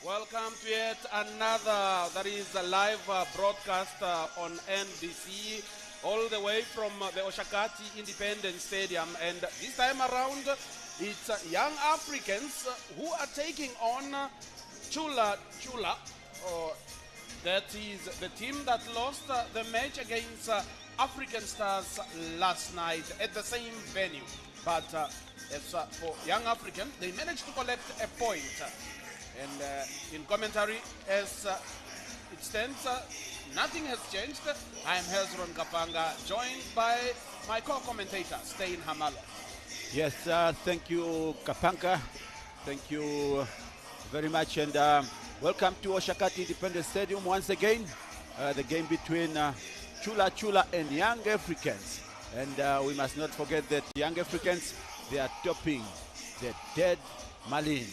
Welcome to yet another, that is a live broadcast on NBC, all the way from the Oshakati Independence Stadium. And this time around, it's young Africans who are taking on Chula Chula. That is the team that lost the match against African Stars last night at the same venue. But as for young African, they managed to collect a point. And in commentary, as it stands, nothing has changed. I am Hezron Kapanga, joined by my co-commentator, Stein Hamalo. Yes, thank you, Kapanga. Thank you very much, and welcome to Oshakati Independence Stadium once again. The game between Chula Chula and Young Africans. And we must not forget that Young Africans, they are topping the Debmarine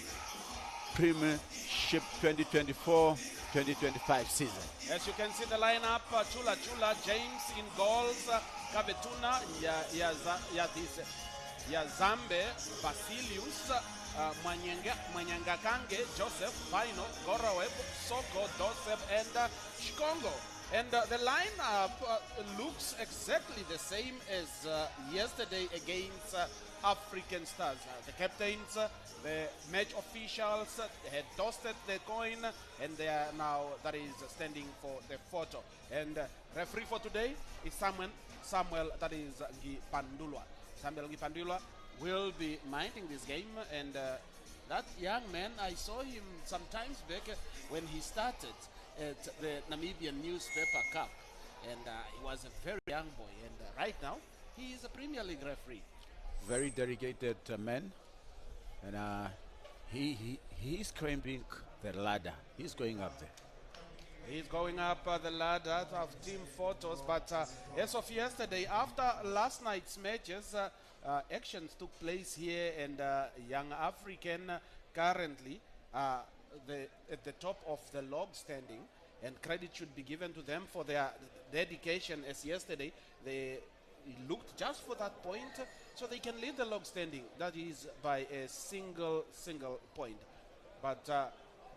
Premiership 2024-2025 season. As you can see the lineup, Chula Chula, James in goals, Kabetuna, Yazambe, Basilius, Mwanyangakange, Joseph, Vino, Goraweb, Soko, Doseb, and Shikongo. And the lineup looks exactly the same as yesterday against African Stars. The captains, the match officials had tossed the coin, and they are now, that is, standing for the photo. And referee for today is Samuel, that is Ngipandulwa. Samuel Ngipandulwa will be minding this game, and that young man, I saw him sometimes back when he started at the Namibian Newspaper Cup, and he was a very young boy, and right now he is a Premier League referee. Very dedicated man, and he's climbing the ladder. He's going up there. He's going up the ladder of team photos, but as of yesterday, after last night's matches, actions took place here, and Young African currently at the top of the log standing, and credit should be given to them for their dedication, as yesterday they looked just for that point so they can lead the log standing, that is by a single point. But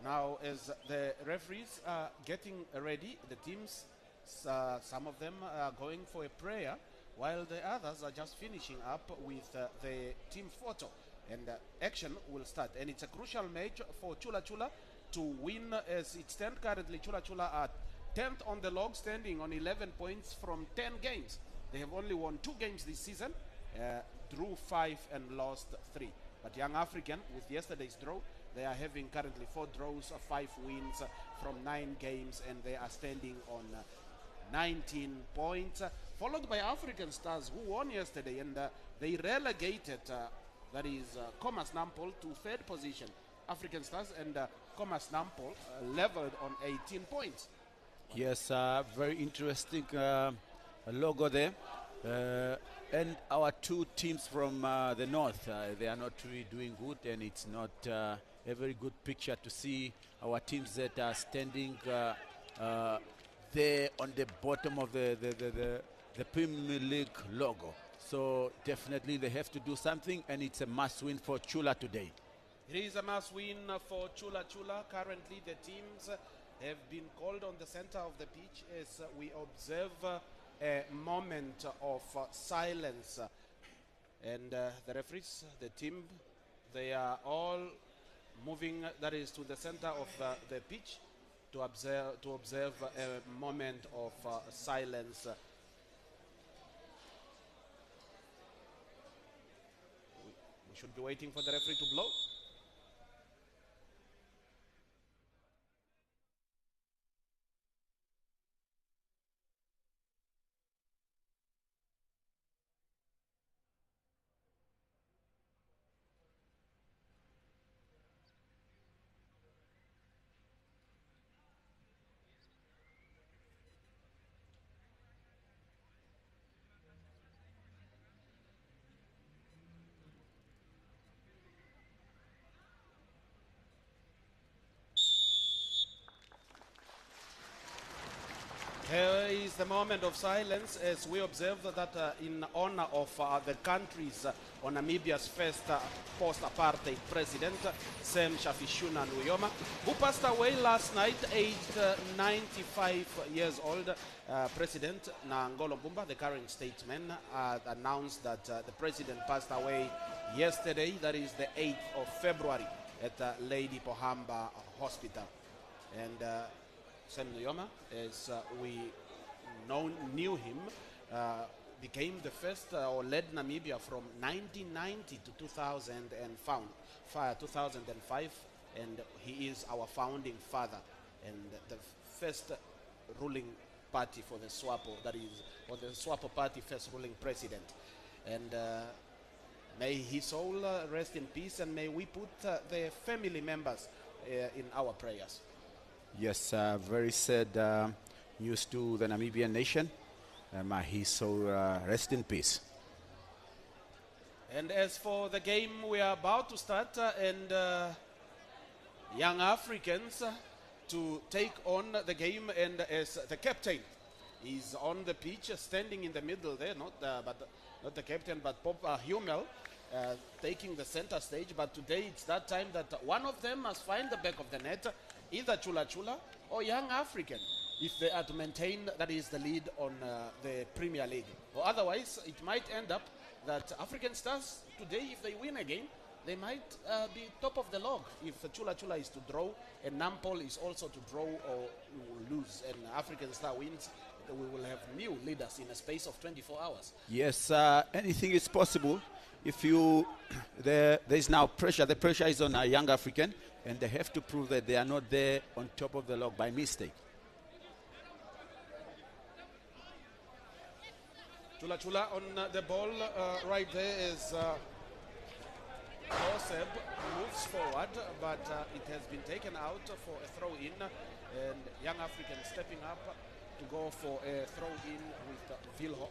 now, as the referees are getting ready, the teams, some of them are going for a prayer, while the others are just finishing up with the team photo. And action will start. And it's a crucial match for Chula Chula to win. As it stands currently, Chula Chula are 10th on the log standing on 11 points from 10 games. They have only won 2 games this season, drew 5 and lost 3. But Young African, with yesterday's draw, they are having currently 4 draws, 5 wins from 9 games, and they are standing on 19 points, followed by African Stars, who won yesterday, and they relegated, that is Commerce Nampol, to 3rd position. African Stars and Commerce Nampol leveled on 18 points. Yes, very interesting logo there. And our 2 teams from the north, they are not really doing good, and it's not a very good picture to see our teams that are standing there on the bottom of the Premier League logo. So definitely they have to do something, and it's a must win for Chula today. It is a must win for Chula Chula. Currently the teams have been called on the center of the pitch as we observe a moment of silence. And the referees, the team, they are all moving, that is, to the center of the pitch to observe a moment of silence. We should be waiting for the referee to blow. There is the moment of silence as we observe that in honor of the country's or Namibia's first post-apartheid president, Sam Shafishuna Nujoma, who passed away last night, aged 95 years old. President Nangolo Mbumba, the current statesman, announced that the president passed away yesterday, that is the 8th of February, at Lady Pohamba Hospital. And Sam Nujoma, as we knew him, became the first or led Namibia from 1990 to 2005, and he is our founding father and the first ruling party for the SWAPO, that is, or the SWAPO party first ruling president. And may his soul rest in peace, and may we put the family members in our prayers. Yes, very sad news to the Namibian nation. May his soul rest in peace. And as for the game we are about to start, and young Africans to take on the game, and as the captain is on the pitch, standing in the middle there, not the captain, but Pop Hummel, taking the center stage. But today it's that time that one of them must find the back of the net, either Chula Chula or Young African, if they are to maintain, that is, the lead on the Premier League. Or otherwise, it might end up that African Stars today, if they win again, they might be top of the log. If Chula Chula is to draw and Nampol is also to draw or lose, and African Star wins, we will have new leaders in a space of 24 hours. Yes, anything is possible. If there is now pressure, the pressure is on a Young African, and they have to prove that they are not there on top of the log by mistake. Chula Chula on the ball right there is Joseph moves forward, but it has been taken out for a throw-in, and Young African stepping up to go for a throw-in with Vilho.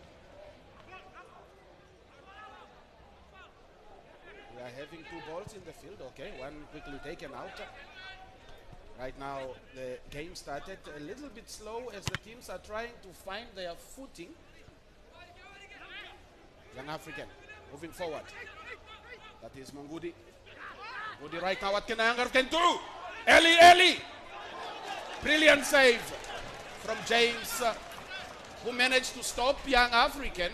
We are having two balls in the field. Okay, one quickly taken out. Right now the game started a little bit slow as the teams are trying to find their footing. Young African moving forward. That is Mongudi. Mongudi right now, what can Young African do? Eli! Brilliant save from James, who managed to stop Young African.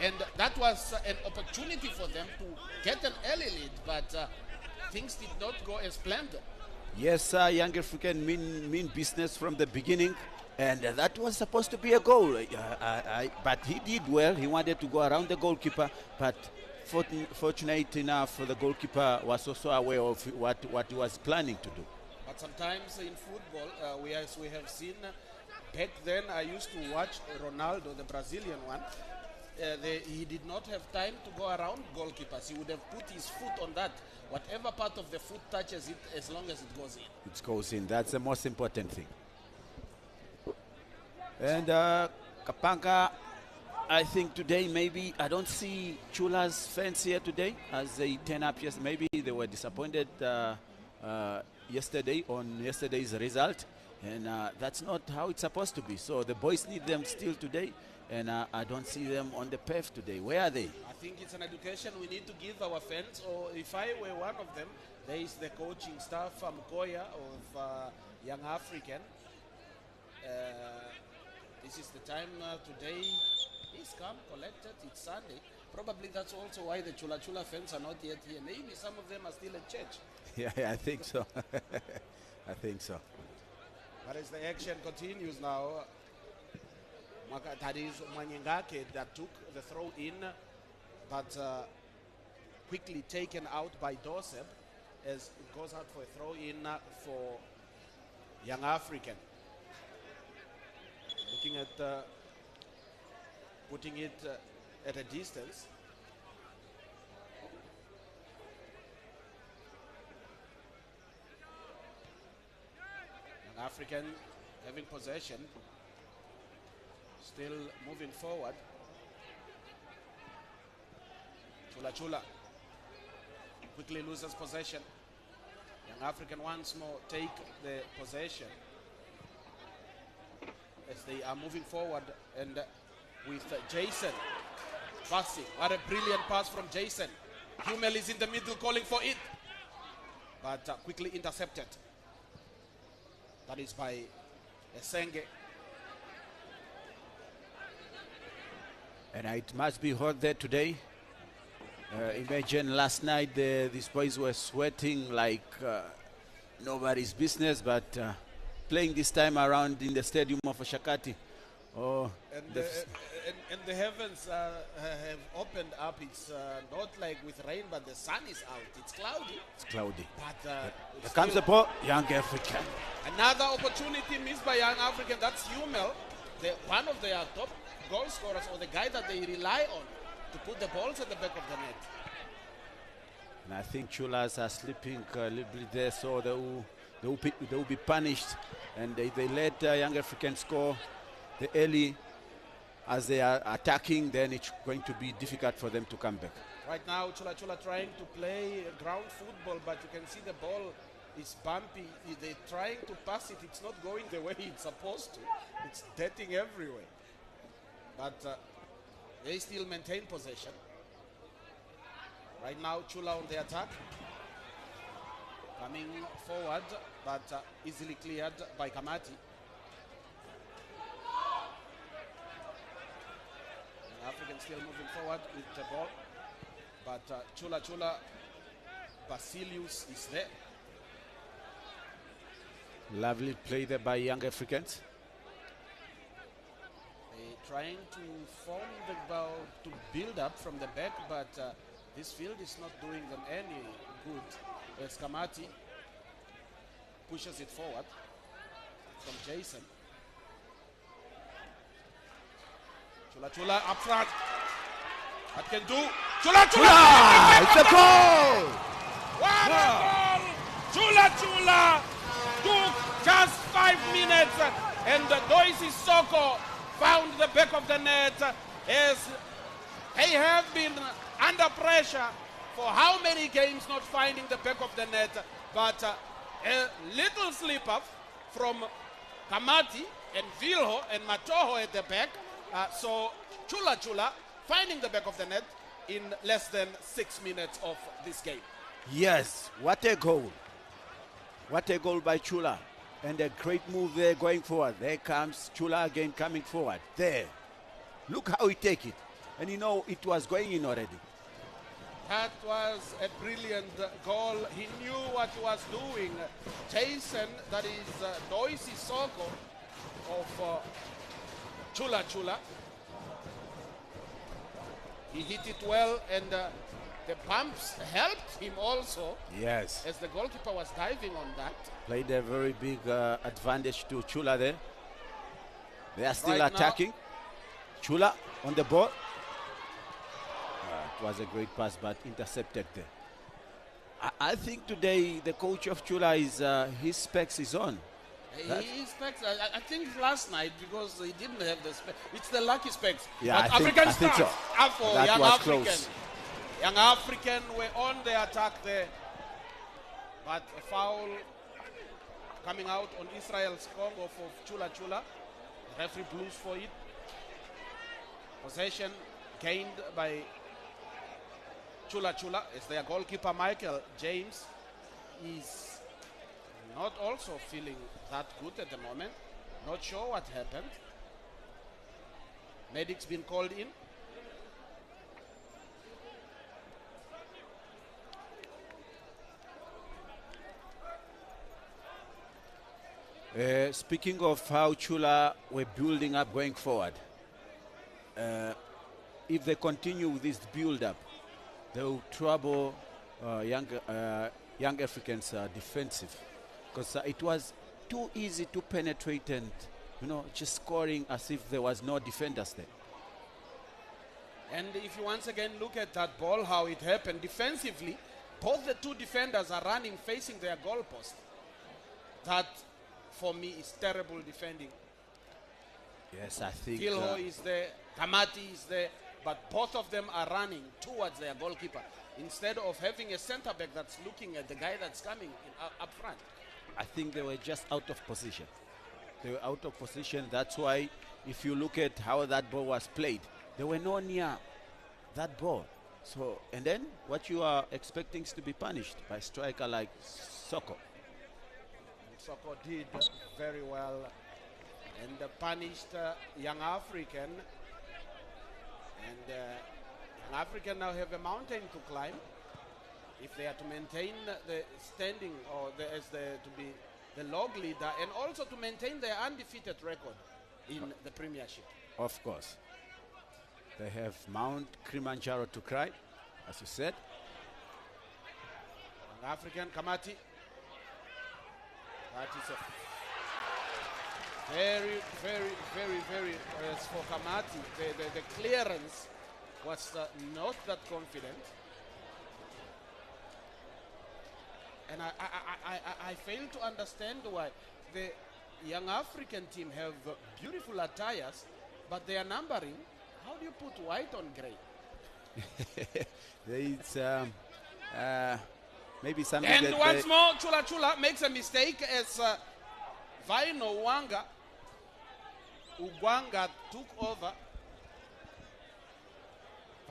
And that was an opportunity for them to get an early lead, but things did not go as planned. Yes, Young African mean business from the beginning, and that was supposed to be a goal. But he did well. He wanted to go around the goalkeeper, but fortunate enough, the goalkeeper was also aware of what he was planning to do. But sometimes in football, as we have seen, back then I used to watch Ronaldo, the Brazilian one. He did not have time to go around goalkeepers. He would have put his foot on that. Whatever part of the foot touches it, as long as it goes in. It goes in. That's the most important thing. And Kapanga, I think today maybe I don't see Chula's fans here today as they turn up. Yes, maybe they were disappointed yesterday on yesterday's result, and that's not how it's supposed to be. So the boys need them still today, and I don't see them on the path today. Where are they? I think it's an education we need to give our fans, or if I were one of them, there is the coaching staff, Mkoya of Young African. This is the time today. He's calm, collected, it's Sunday. Probably that's also why the Chula Chula fans are not yet here. Maybe some of them are still at church. Yeah, I think so. I think so. But as the action continues now, that is Mwanyengake that took the throw in, but quickly taken out by Doseb as it goes out for a throw in for Young African. Looking at putting it at a distance. Young African having possession, still moving forward. Chula Chula quickly loses possession. Young African once more take the possession. as they are moving forward, and with Jason passing. What a brilliant pass from Jason. Hummel is in the middle calling for it, but quickly intercepted. That is by Esenge. And it must be hot there today. Imagine last night these boys were sweating like nobody's business, but playing this time around in the stadium of Oshakati. Oh, and the heavens have opened up. It's not like with rain, but the sun is out. It's cloudy. It's cloudy. But here comes the ball, Young African. Another opportunity missed by Young African. That's Hummel, one of their top goal scorers, or the guy that they rely on to put the balls at the back of the net. And I think Chulas are sleeping a little bit there, so they will be punished. And if they let Young African score the early as they are attacking, then it's going to be difficult for them to come back. Right now, Chula Chula trying to play ground football, but you can see the ball is bumpy. They're trying to pass it. It's not going the way it's supposed to. It's dirting everywhere. But they still maintain possession. Right now, Chula on the attack. Coming forward, but easily cleared by Kamati. African still moving forward with the ball, but Chula Chula, Basilius is there. Lovely play there by Young Africans. They're trying to form the ball to build up from the back, but this field is not doing them any good. As Kamati pushes it forward from Jason. Chula Chula up front. What can do? Chula Chula! It's a goal! What a goal! Chula Chula took just 5 minutes, and Doisi Soko found the back of the net as they have been under pressure for how many games not finding the back of the net, but a little slip up from Kamati and Vilho and Matoho at the back. So Chula Chula finding the back of the net in less than 6 minutes of this game. Yes, what a goal. What a goal by Chula. And a great move there going forward. There comes Chula again coming forward. There. Look how he take it. And you know it was going in already. That was a brilliant goal. He knew what he was doing. Jason, that is Doisi Soko of Chula Chula. He hit it well, and the bumps helped him also. Yes. As the goalkeeper was diving on that. Played a very big advantage to Chula there. They are still Right attacking. now. Chula on the ball. It was a great pass, but intercepted there. I think today the coach of Chula is his specs is on. He specs. I think last night, because he didn't have the specs. It's the lucky specs. Yeah, but I think so. Up for That Young was African. close. Young African were on the attack there, but a foul coming out on Israel's Congo for Chula Chula. The referee blows for it. Possession gained by Chula Chula as their goalkeeper Michael James is not also feeling that good at the moment. Not sure what happened. Medic's been called in. Speaking of how Chula were building up going forward, if they continue with this build-up, they will trouble young Africans defensive, because it was too easy to penetrate and just scoring as if there was no defenders there. And if you once again look at that ball, how it happened defensively, both the two defenders are running facing their goalpost. That, for me, is terrible defending. Yes, I think. Vilho is there, Kamati is there, but both of them are running towards their goalkeeper instead of having a center back that's looking at the guy that's coming up front. I think they were just out of position. They were out of position. That's why if you look at how that ball was played, they were not near that ball. So, and then what you are expecting is to be punished by a striker like Soko. Soko did very well and punished Young African. And Young African now have a mountain to climb if they are to maintain the standing or to be the log leader, and also to maintain their undefeated record in the Premiership. Of course. They have Mount Kilimanjaro to cry, as you said. Young African, Kamati. That is a very, as for Kamati, the clearance was not that confident. And I fail to understand why the Young African team have beautiful attires, but they are numbering. How do you put white on grey? It's maybe something. And once more, Chula Chula makes a mistake as Vaino Ugwanga took over.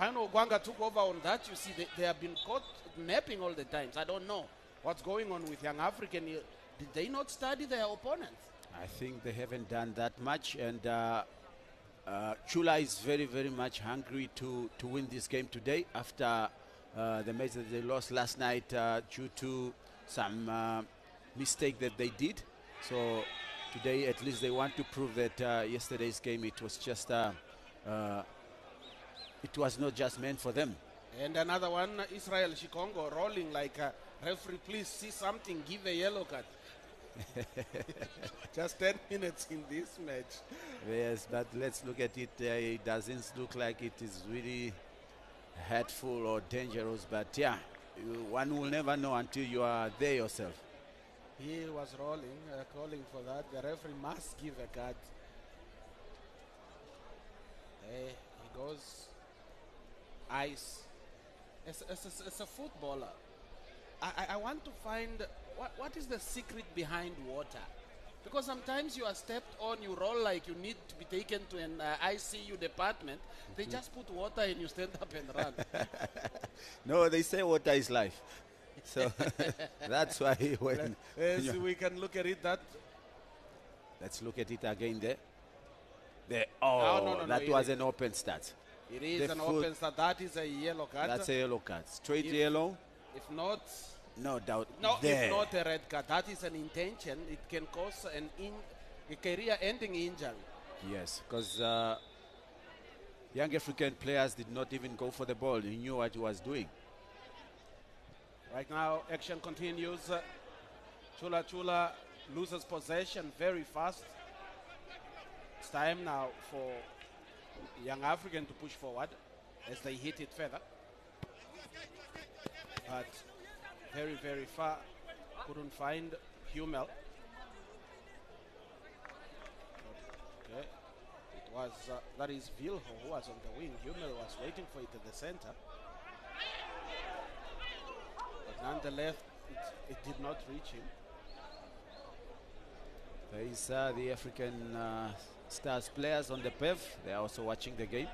Vaino Ugwanga took over on that. You see, they have been caught napping all the times. I don't know what's going on with Young African. Did they not study their opponents? I think they haven't done that much, and Chula is very much hungry to win this game today after the match that they lost last night due to some mistake that they did. So today at least they want to prove that yesterday's game, it was just it was not just meant for them. And another one, Israel Shikongo rolling like referee, please see something, give a yellow card. Just 10 minutes in this match. Yes, but let's look at it. It doesn't look like it is really hurtful or dangerous, but yeah, one will never know until you are there yourself. He was rolling, calling for that. The referee must give a card. He goes ice. As a footballer, I want to find what is the secret behind water. Because sometimes you are stepped on, you roll like you need to be taken to an ICU department. They just put water and you stand up and run. No, they say water is life. So that's why when... Yes, we can look at it that... Let's look at it again there. Oh, that was an open start. It is an open start. That is a yellow card. That's a yellow card. Straight yellow. If not... No doubt. No, it's not a red card. That is an intention. It can cause a career-ending injury. Yes, because young African players did not even go for the ball. He knew what he was doing. Right now, action continues. Chula Chula loses possession very fast. It's time now for young African to push forward as they hit it further. But very far. Couldn't find Hummel. Okay. It was, that is Vilho who was on the wing. Hummel was waiting for it at the center. But nonetheless, it did not reach him. There is the African Stars players on the PEV. They are also watching the game.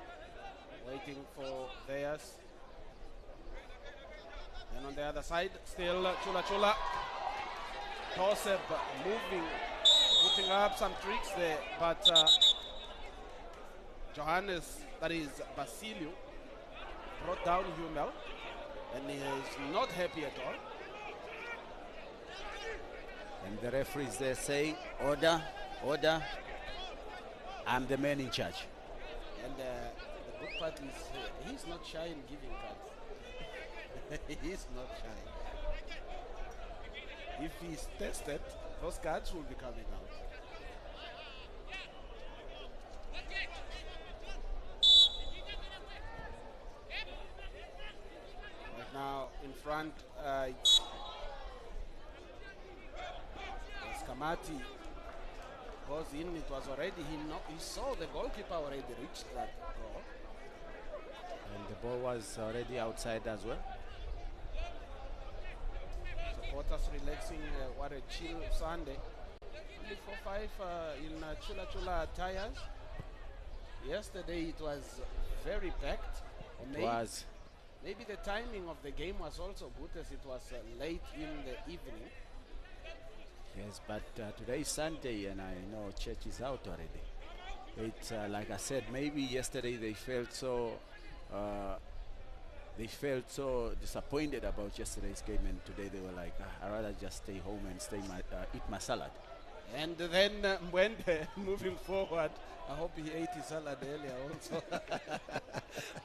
Waiting for theirs. And on the other side, still Chula Chula. Toseb moving, putting up some tricks there, but Johannes, that is Basilio, brought down Hummel, and he is not happy at all. And the referee is there saying, order, order, I'm the man in charge. And the good part is he's not shy in giving cards. He's not shy. If he's tested, those cards will be coming out. Right now, in front, Kamati goes in. It was already he saw the goalkeeper already reached that goal. And the ball was already outside as well. Supporters relaxing, what a chill Sunday. probably 4-5 in Chula Chula tires. Yesterday it was very packed. It was. Maybe the timing of the game was also good as it was late in the evening. Yes, but today is Sunday and I know church is out already. It's like I said, maybe yesterday they felt so disappointed about yesterday's game, and today they were like, I'd rather just stay home and eat my salad. And then when moving forward, I hope he ate his salad earlier also.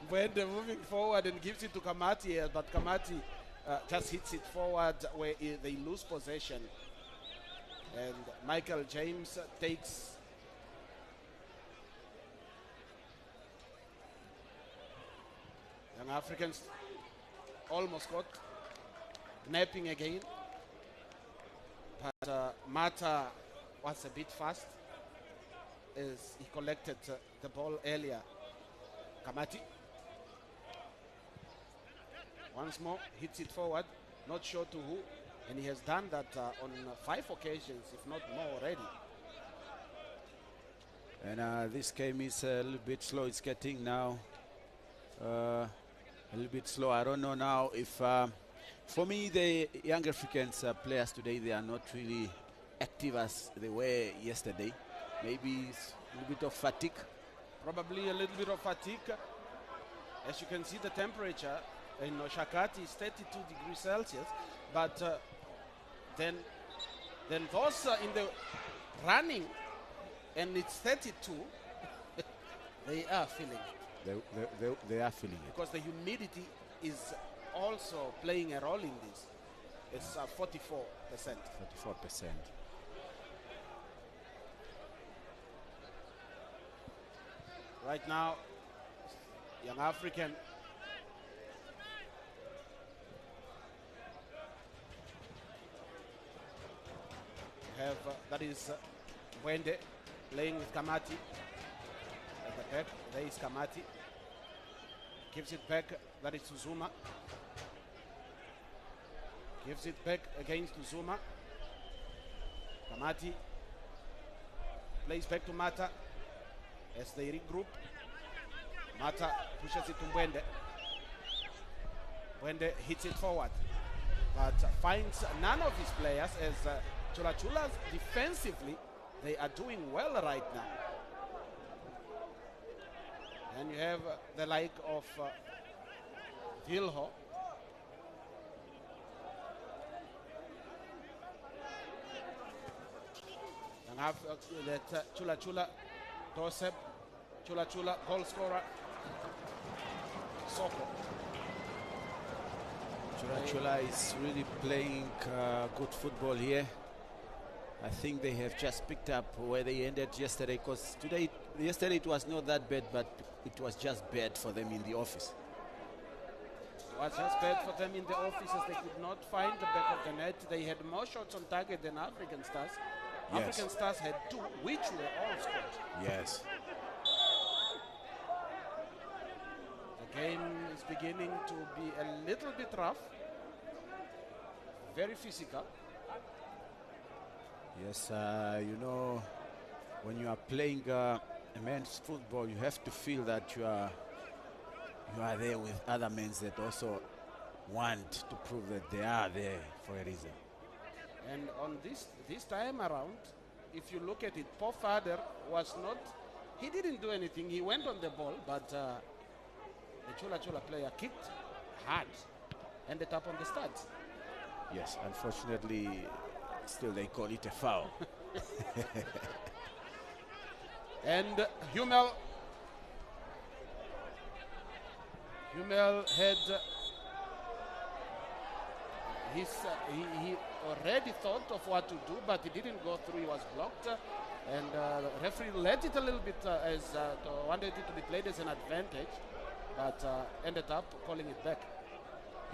When moving forward and gives it to Kamati, but Kamati just hits it forward where they lose possession. And Michael James takes Young Africans almost got napping again, but Mata was a bit fast as he collected the ball earlier. Kamati once more hits it forward, not sure to who, and he has done that on 5 occasions, if not more already. And this game is a little bit slow. It's getting now a little bit slow. I don't know now if, for me, the young Africans players today, they are not really active as they were yesterday. Maybe it's a little bit of fatigue. Probably a little bit of fatigue. As you can see, the temperature in Oshakati is 32 degrees Celsius, but then those in the running, and it's 32, they are feeling it. They are feeling it. Because the humidity is also playing a role in this. It's 44%. 44%. Right now, Young African have, that is Wende playing with Kamati at the back. There is Kamati. Gives it back, that is to Zuma. Gives it back against to Zuma. Kamati plays back to Mata as they regroup. Mata pushes it to Wende. Wende hits it forward, but finds none of his players as Chula Chulas defensively, they are doing well right now. And you have the like of Vilho. And have that Chula Chula, Dorset, Chula Chula, goal scorer, Soko. Chula Chula is really playing good football here. I think they have just picked up where they ended yesterday, because yesterday it was not that bad, but it was just bad for them in the office. It was just bad for them in the office as they could not find the back of the net. They had more shots on target than African Stars. Yes. African Stars had 2, which were all scored. Yes. The game is beginning to be a little bit rough. Very physical. Yes, you know, when you are playing men's football, you have to feel that you are there with other men that also want to prove that they are there for a reason. And on this time around, if you look at it, Paul Fader was not, he didn't do anything. He went on the ball, but the Chula Chula player kicked hard, ended up on the studs. Yes, unfortunately, still they call it a foul. And Hummel had he already thought of what to do, but he didn't go through. He was blocked, and the referee let it a little bit as wanted it to be played as an advantage, but ended up calling it back.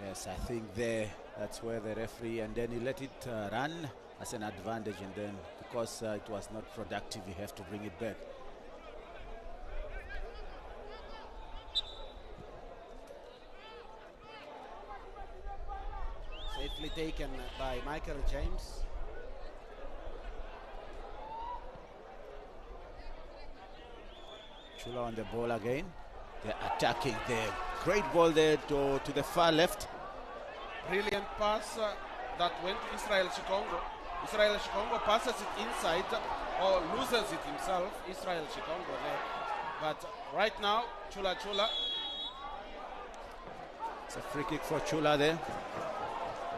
Yes, I think that's where the referee, and then he let it run as an advantage, and then because it was not productive, you have to bring it back. Safely taken by Michael James. Chula on the ball again. They're attacking there. Great ball there to the far left. Brilliant pass that went to Israel Shikongo. Israel Shikongo passes it inside or loses it himself. Israel Shikongo there. But right now, Chula Chula. It's a free kick for Chula there.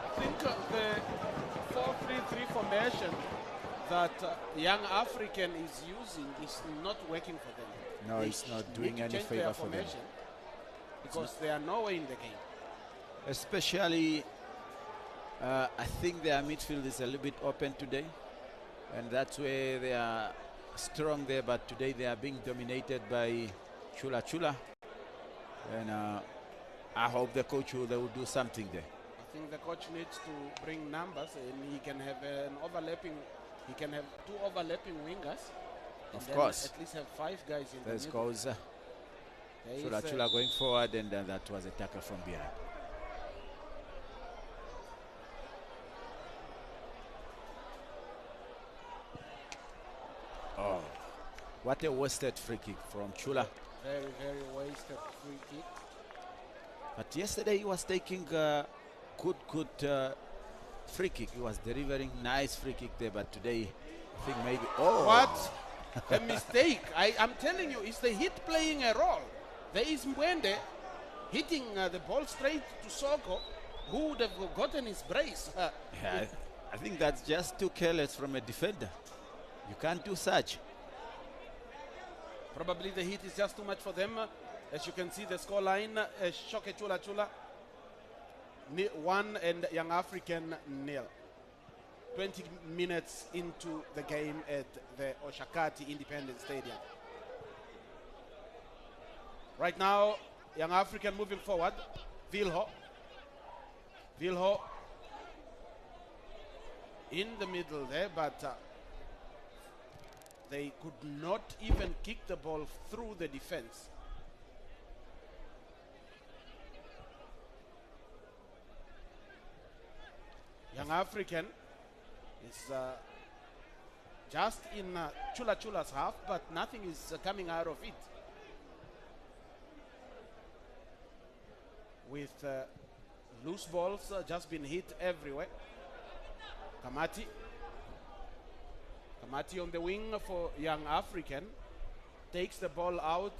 I think the 4-3-3 formation that Young African is using is not working for them. No, it's not doing any favor for them. Because they are nowhere in the game. Especially, I think their midfield is a little bit open today. And that's where they are strong there. But today they are being dominated by Chula Chula. And I hope the coach will do something there. I think the coach needs to bring numbers, and he can have an overlapping. He can have 2 overlapping wingers. Of course. At least have 5 guys in the middle. Goes Chula Chula going forward, and that was a tackle from behind. Oh, what a wasted free kick from Chula. Very, very wasted free kick. But yesterday he was taking good free kick. He was delivering nice free kick there. But today, I think maybe what a mistake! I'm telling you, is the hit playing a role? There is Mwende hitting the ball straight to Soko, who would have gotten his brace. Yeah, I think that's just too careless from a defender. You can't do such. Probably the hit is just too much for them. As you can see, the scoreline, Eeshoke Chula Chula 1 and Young African 0. 20 minutes into the game at the Oshakati Independence Stadium. Right now, Young African moving forward. Vilho in the middle there, but they could not even kick the ball through the defense. Young African is just in Chula Chula's half, but nothing is coming out of it. With loose balls just been hit everywhere. Kamati on the wing for Young African takes the ball out,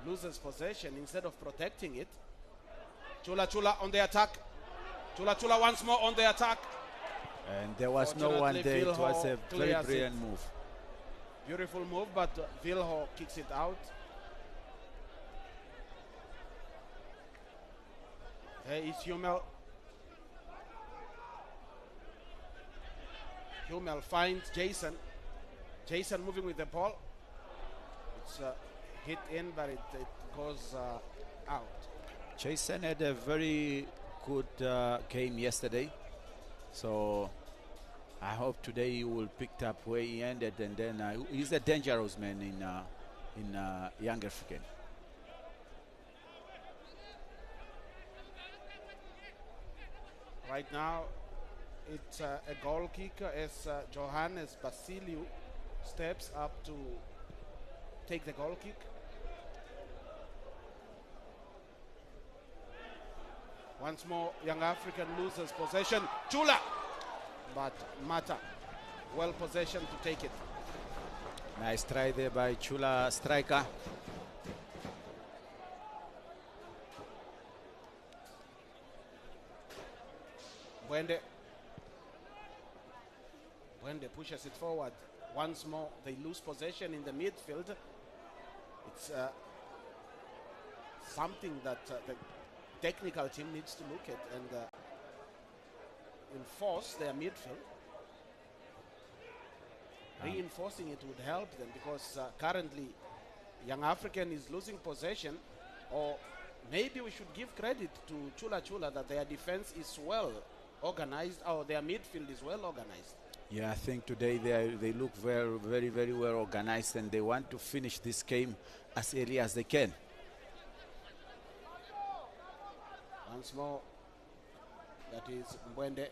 loses possession instead of protecting it. Chula Chula on the attack. Chula Chula once more on the attack. And there was no one there. It was a very brilliant move. Beautiful move, but Vilho kicks it out. There is Hummel. Hummel finds Jason. Jason moving with the ball. It's hit in, but it goes out. Jason had a very good game yesterday. So I hope today he will pick up where he ended, and then he's a dangerous man in Young African. Right now, it's a goal kick as Johannes Basiliu steps up to take the goal kick. Once more, Young African loses possession. Chula! But Mata, well possession to take it. Nice try there by Chula striker. Mwende pushes it forward. Once more, they lose possession in the midfield. It's something that the technical team needs to look at and enforce their midfield. Reinforcing it would help them because currently Young African is losing possession, or maybe we should give credit to Chula Chula that their defense is well organized, or their midfield is well organized. Yeah, I think today they look very, very well organized, and they want to finish this game as early as they can. Once more, that is Mwende.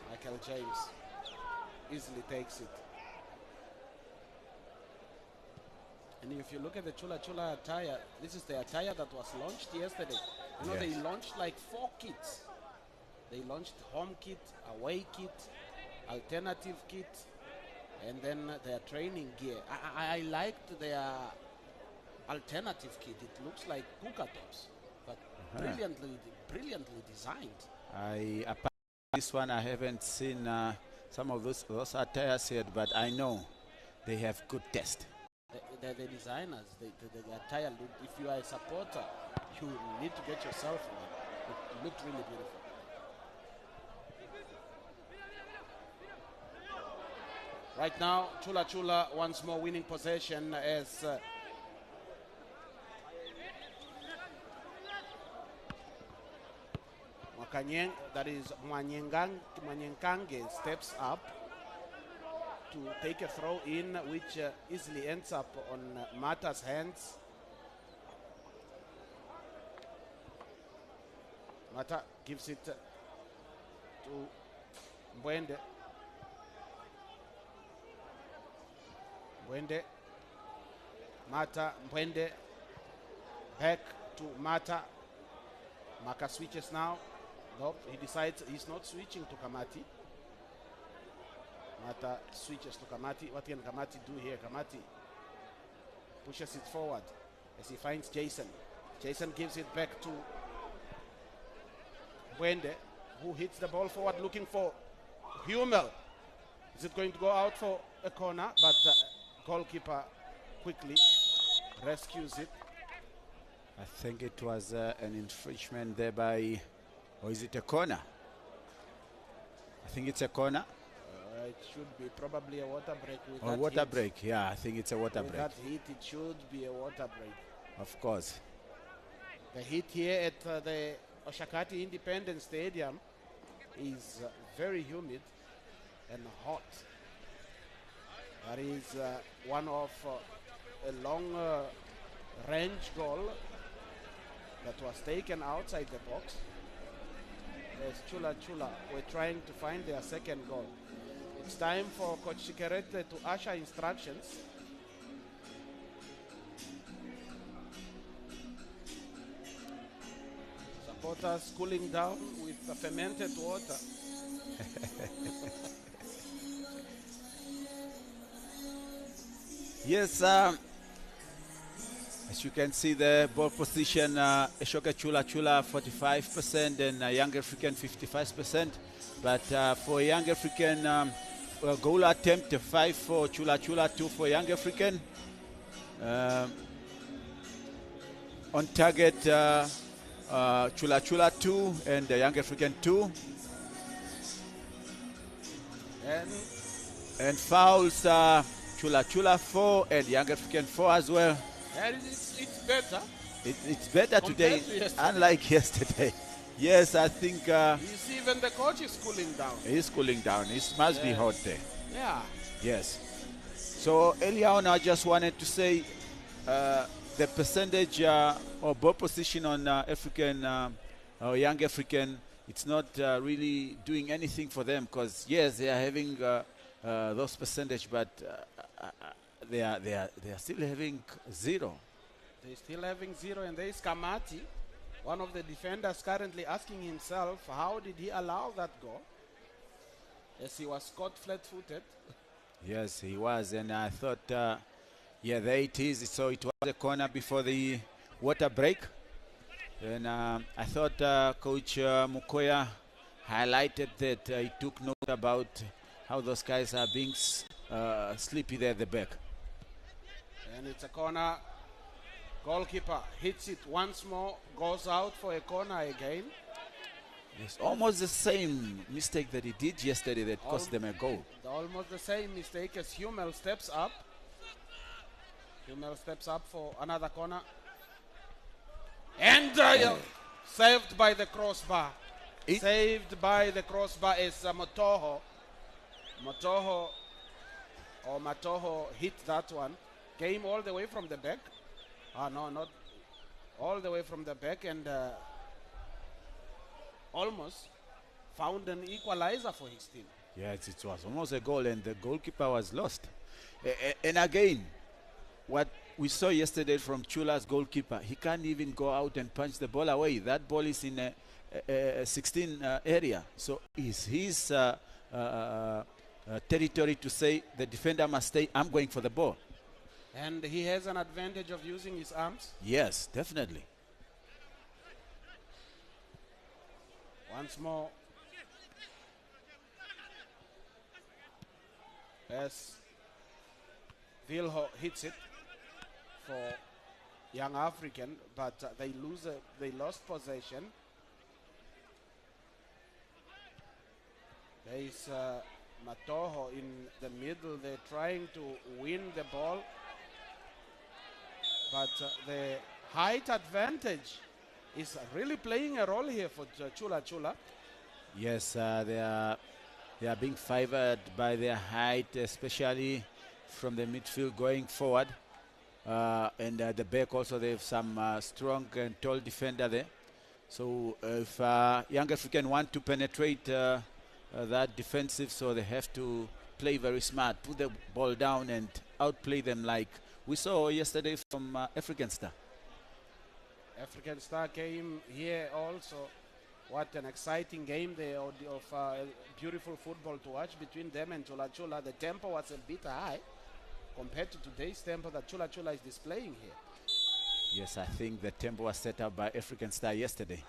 Michael James easily takes it. And if you look at the Chula Chula attire, this is the attire that was launched yesterday. You know, they launched like 4 kits. They launched home kit, away kit, alternative kit, and then their training gear. I liked their alternative kit. It looks like Kuka tops, but brilliantly designed. This one I haven't seen some of those attires yet, but I know they have good taste. The designers, the attire look, if you are a supporter, you need to get yourself one. It looked really beautiful. Right now, Chula Chula once more winning possession as that is Mwanyenkange steps up to take a throw in, which easily ends up on Mata's hands. Mata gives it to Mbwende. Mata, Mbwende, back to Mata. Maka switches now. Nope, he decides he's not switching to Kamati. Mata switches to Kamati. What can Kamati do here? Kamati pushes it forward as he finds Jason. Jason gives it back to Mbwende, who hits the ball forward looking for Hummel. Is it going to go out for a corner? But goalkeeper quickly rescues it. I think it was an infringement there by, or is it a corner? I think it's a corner. It should be probably a water break. With or water break, yeah, I think it's a water break. That hit, it should be a water break. Of course. The hit here at the Oshakati Independence Stadium is very humid and hot. That is one of a long range goal that was taken outside the box. As Chula Chula were trying to find their second goal. It's time for Coach Sikerete to usher instructions. Supporters cooling down with fermented water. Yes, as you can see, the ball position, Eeshoke Chula Chula 45% and Young African 55%. But for Young African, goal attempt 5 for Chula Chula, 2 for Young African. On target, Chula Chula 2 and Young African 2. And fouls, Chula Chula 4 and Young African 4 as well. And it's better. It's better today, unlike yesterday. Yes, I think... you see, even the coach is cooling down. He's cooling down. It must be hot there. Yeah. Yes. So earlier on, I just wanted to say the percentage or ball position on African or Young African, it's not really doing anything for them because, yes, they are having those percentage, but they are still having 0. They're still having 0, and there is Kamati, one of the defenders, currently asking himself, how did he allow that goal? Yes, he was caught flat-footed. Yes, he was, and I thought, yeah, there it is. So it was a corner before the water break. And I thought Coach Mukoya highlighted that he took note about how those guys are being sleepy there at the back. And it's a corner. Goalkeeper hits it once more, goes out for a corner again. It's almost the same mistake that he did yesterday that cost them a goal. Almost the same mistake as Hummel steps up. Hummel steps up for another corner. And saved by the crossbar. Saved by the crossbar is Motoho. Matoho hit that one. Came all the way from the back. No, not all the way from the back, and almost found an equalizer for his team. Yes, it was almost a goal, and the goalkeeper was lost. And again, what we saw yesterday from Chula's goalkeeper, he can't even go out and punch the ball away. That ball is in a 16 area. So is his territory to say the defender must stay, I'm going for the ball. And he has an advantage of using his arms. Yes, definitely. Once more. As Vilho hits it for Young African, but they lost possession. There is Matoho in the middle. They're trying to win the ball, but the height advantage is really playing a role here for Chula Chula. Yes, they are being favored by their height, especially from the midfield going forward. And at the back also they have some strong and tall defender there. So if Young African want to penetrate that defensive, so they have to play very smart, put the ball down and outplay them like we saw yesterday from African Star. African Star came here also. What an exciting game there of beautiful football to watch between them and Chula Chula. The tempo was a bit high compared to today's tempo that Chula Chula is displaying here. Yes, I think the tempo was set up by African Star yesterday.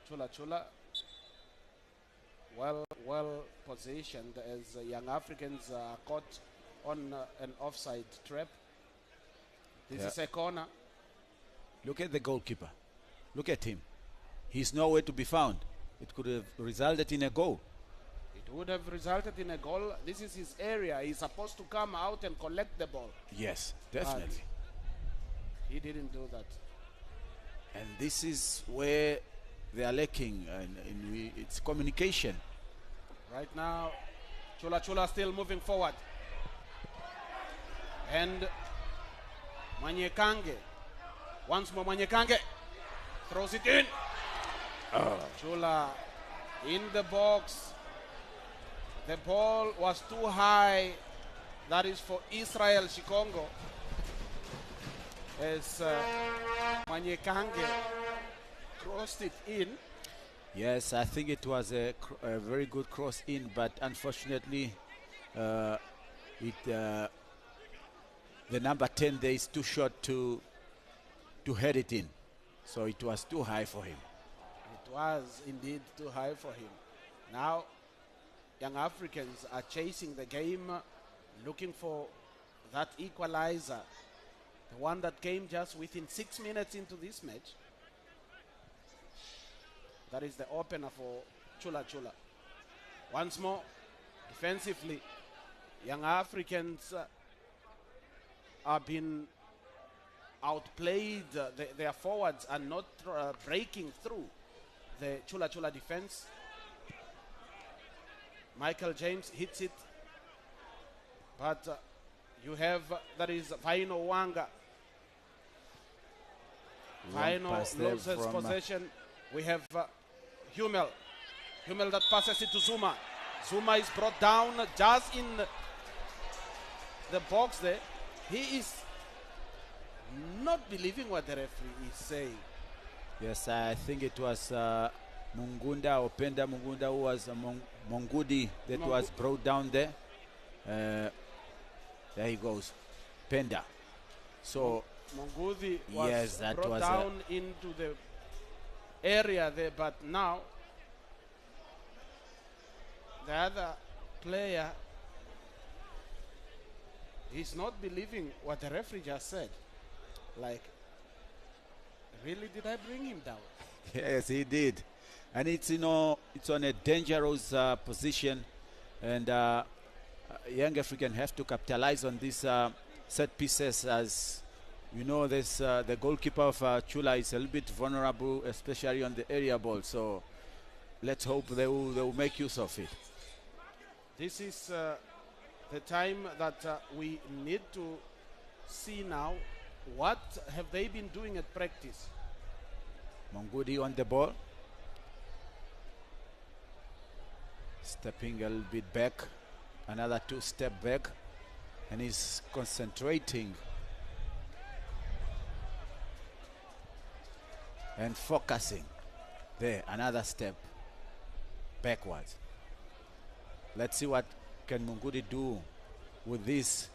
Chula Chula well positioned as Young Africans are caught on an offside trap. This is a corner. Look at the goalkeeper. Look at him. He's nowhere to be found. It could have resulted in a goal. It would have resulted in a goal. This is his area. He's supposed to come out and collect the ball. Yes, definitely. But he didn't do that. And this is where they are lacking. It's communication. Right now, Chula Chula still moving forward. And Manyekange. Once more Manyekange throws it in. Chula in the box. The ball was too high. That is for Israel Shikongo. As Manyekange crossed it in. Yes, I think it was a very good cross in, but unfortunately the number 10 there is too short to head it in. So it was too high for him. It was indeed too high for him. Now Young Africans are chasing the game, looking for that equalizer. The one that came just within 6 minutes into this match. That is the opener for Chula Chula. Once more, defensively, Young Africans have been outplayed. Their forwards are not breaking through the Chula Chula defense. Michael James hits it. But you have, that is Vaino Wanga. Vaino loses possession. We have Hummel. Hummel that passes it to Zuma. Zuma is brought down just in the box there. He is not believing what the referee is saying. Yes, I think it was Mungunda or Penda Mungunda who was Mongudi that was brought down there. There he goes. Penda. So Mongudi was yes, that brought was down into the area there, but now the other player is not believing what the referee just said. Like, really, did I bring him down? Yes, he did. And it's, it's on a dangerous position, and Young African have to capitalize on these set pieces. As you know, this the goalkeeper of Chula is a little bit vulnerable, especially on the area ball. So let's hope they will make use of it. This is the time that we need to see now. What have they been doing at practice? Mongudi on the ball. Stepping a little bit back. another 2-step back, and he's concentrating and focusing. There, another step backwards. Let's see what can Mungudi do with this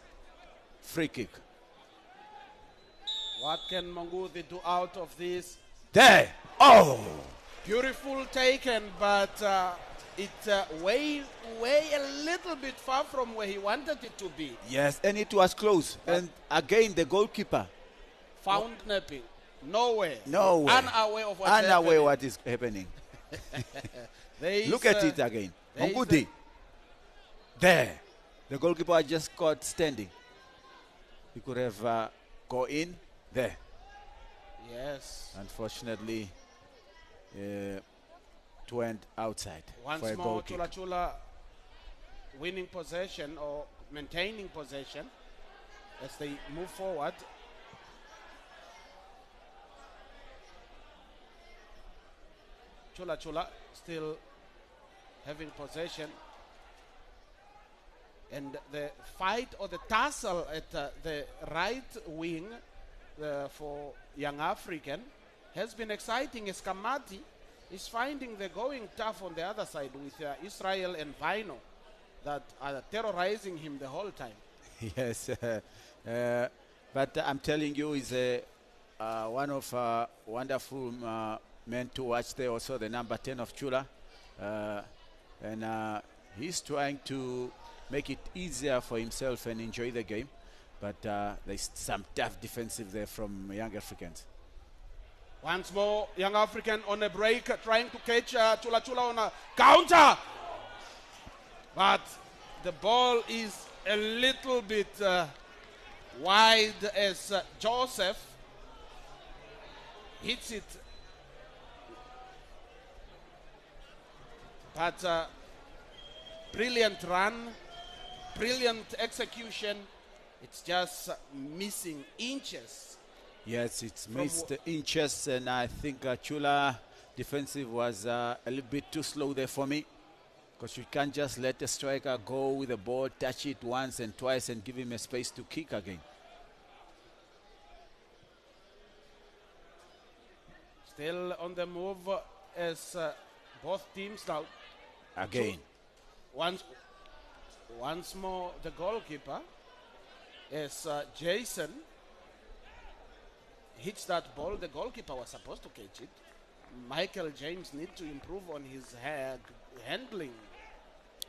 free kick. What can Mungudi do out of this? There! Oh! Beautiful taken, but it's way a little bit far from where he wanted it to be. Yes, and it was close. And again, the goalkeeper found napping. Nowhere. Unaware of what's happening. What is happening. Look at it again. Mungudi. There. The goalkeeper just caught standing. He could have go in there. Yes. Unfortunately, it went outside. Once for a more, goal kick. Chula Chula winning possession or maintaining possession as they move forward. Chula Chula still having possession. And the fight or the tussle at the right wing for Young African has been exciting as Kamati is finding the going tough on the other side with Israel and Vino that are terrorizing him the whole time. Yes, but I'm telling you, he's one of wonderful men to watch there. Also, the number 10 of Chula, and he's trying to make it easier for himself and enjoy the game. But there's some tough defensive there from Young Africans. Once more, Young African on a break, trying to catch Chula Chula on a counter. But the ball is a little bit wide as Joseph hits it. But brilliant run, brilliant execution. It's just missing inches. Yes, it's missed inches, and I think Chula defensive was a little bit too slow there for me, because you can't just let the striker go with the ball, touch it once and twice and give him a space to kick again. Still on the move as both teams now. Again. Once more the goalkeeper as Jason hits that ball. The goalkeeper was supposed to catch it. Michael James needs to improve on his handling.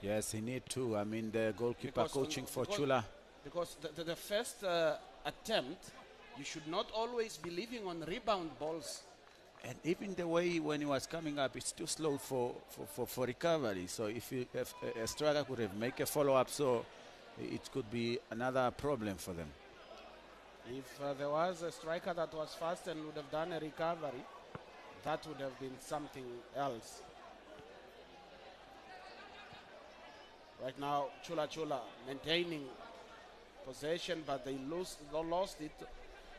Yes, he needs to. I mean, the goalkeeper coaching for Chula. Because the first attempt, you should not always be leaving on rebound balls. And even the way when he was coming up, it's too slow for recovery. So if a striker could have make a follow-up, so it could be another problem for them. If there was a striker that was fast and would have done a recovery, that would have been something else. Right now, Chula Chula maintaining possession, but they lost it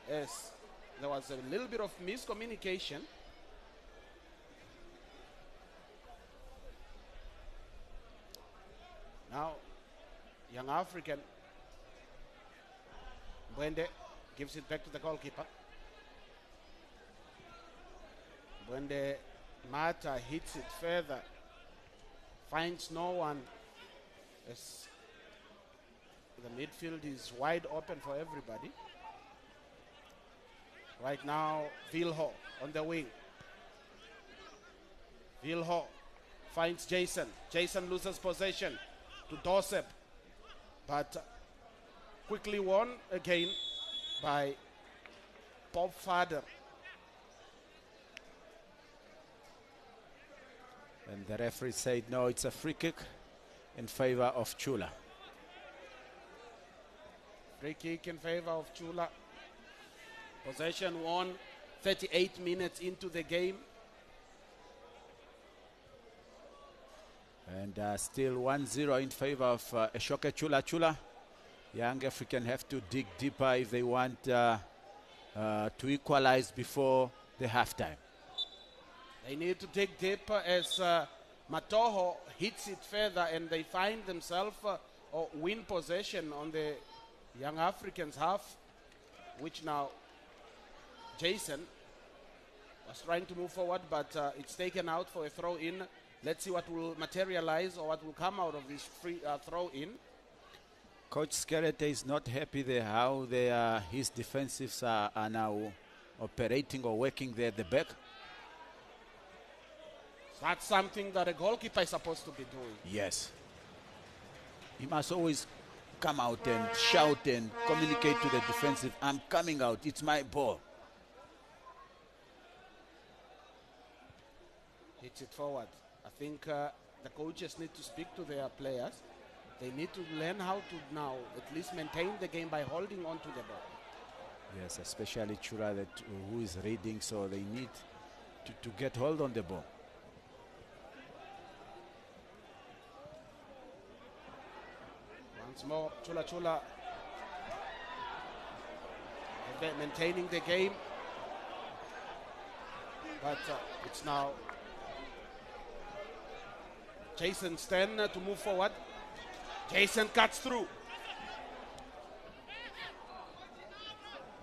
as there was a little bit of miscommunication. Now, Young African, Bwende gives it back to the goalkeeper. Bwende Mata hits it further, finds no one as the midfield is wide open for everybody. Right now, Vilho on the wing. Vilho finds Jason. Jason loses possession to Dorsep, but quickly won again by Bob Fader. And the referee said, no, it's a free kick in favor of Chula. Free kick in favor of Chula. Possession won 38 minutes into the game. And still 1-0 in favor of Eeshoke Chula Chula. Young African have to dig deeper if they want to equalize before the halftime. They need to dig deeper as Matoho hits it further, and they find themselves or win possession on the Young Africans half, which now Jason was trying to move forward, but it's taken out for a throw-in. Let's see what will materialize or what will come out of this free throw-in. Coach Skerete is not happy there how his defensives are now operating or working there at the back. That's something that a goalkeeper is supposed to be doing. Yes. He must always come out and shout and communicate to the defensive, I'm coming out, it's my ball. Hits it forward. I think the coaches need to speak to their players. They need to learn how to now at least maintain the game by holding on to the ball. Yes, especially Chula who is reading, so they need to get hold on the ball. Once more, Chula Chula maintaining the game. But it's now Jason's turn to move forward. Jason cuts through.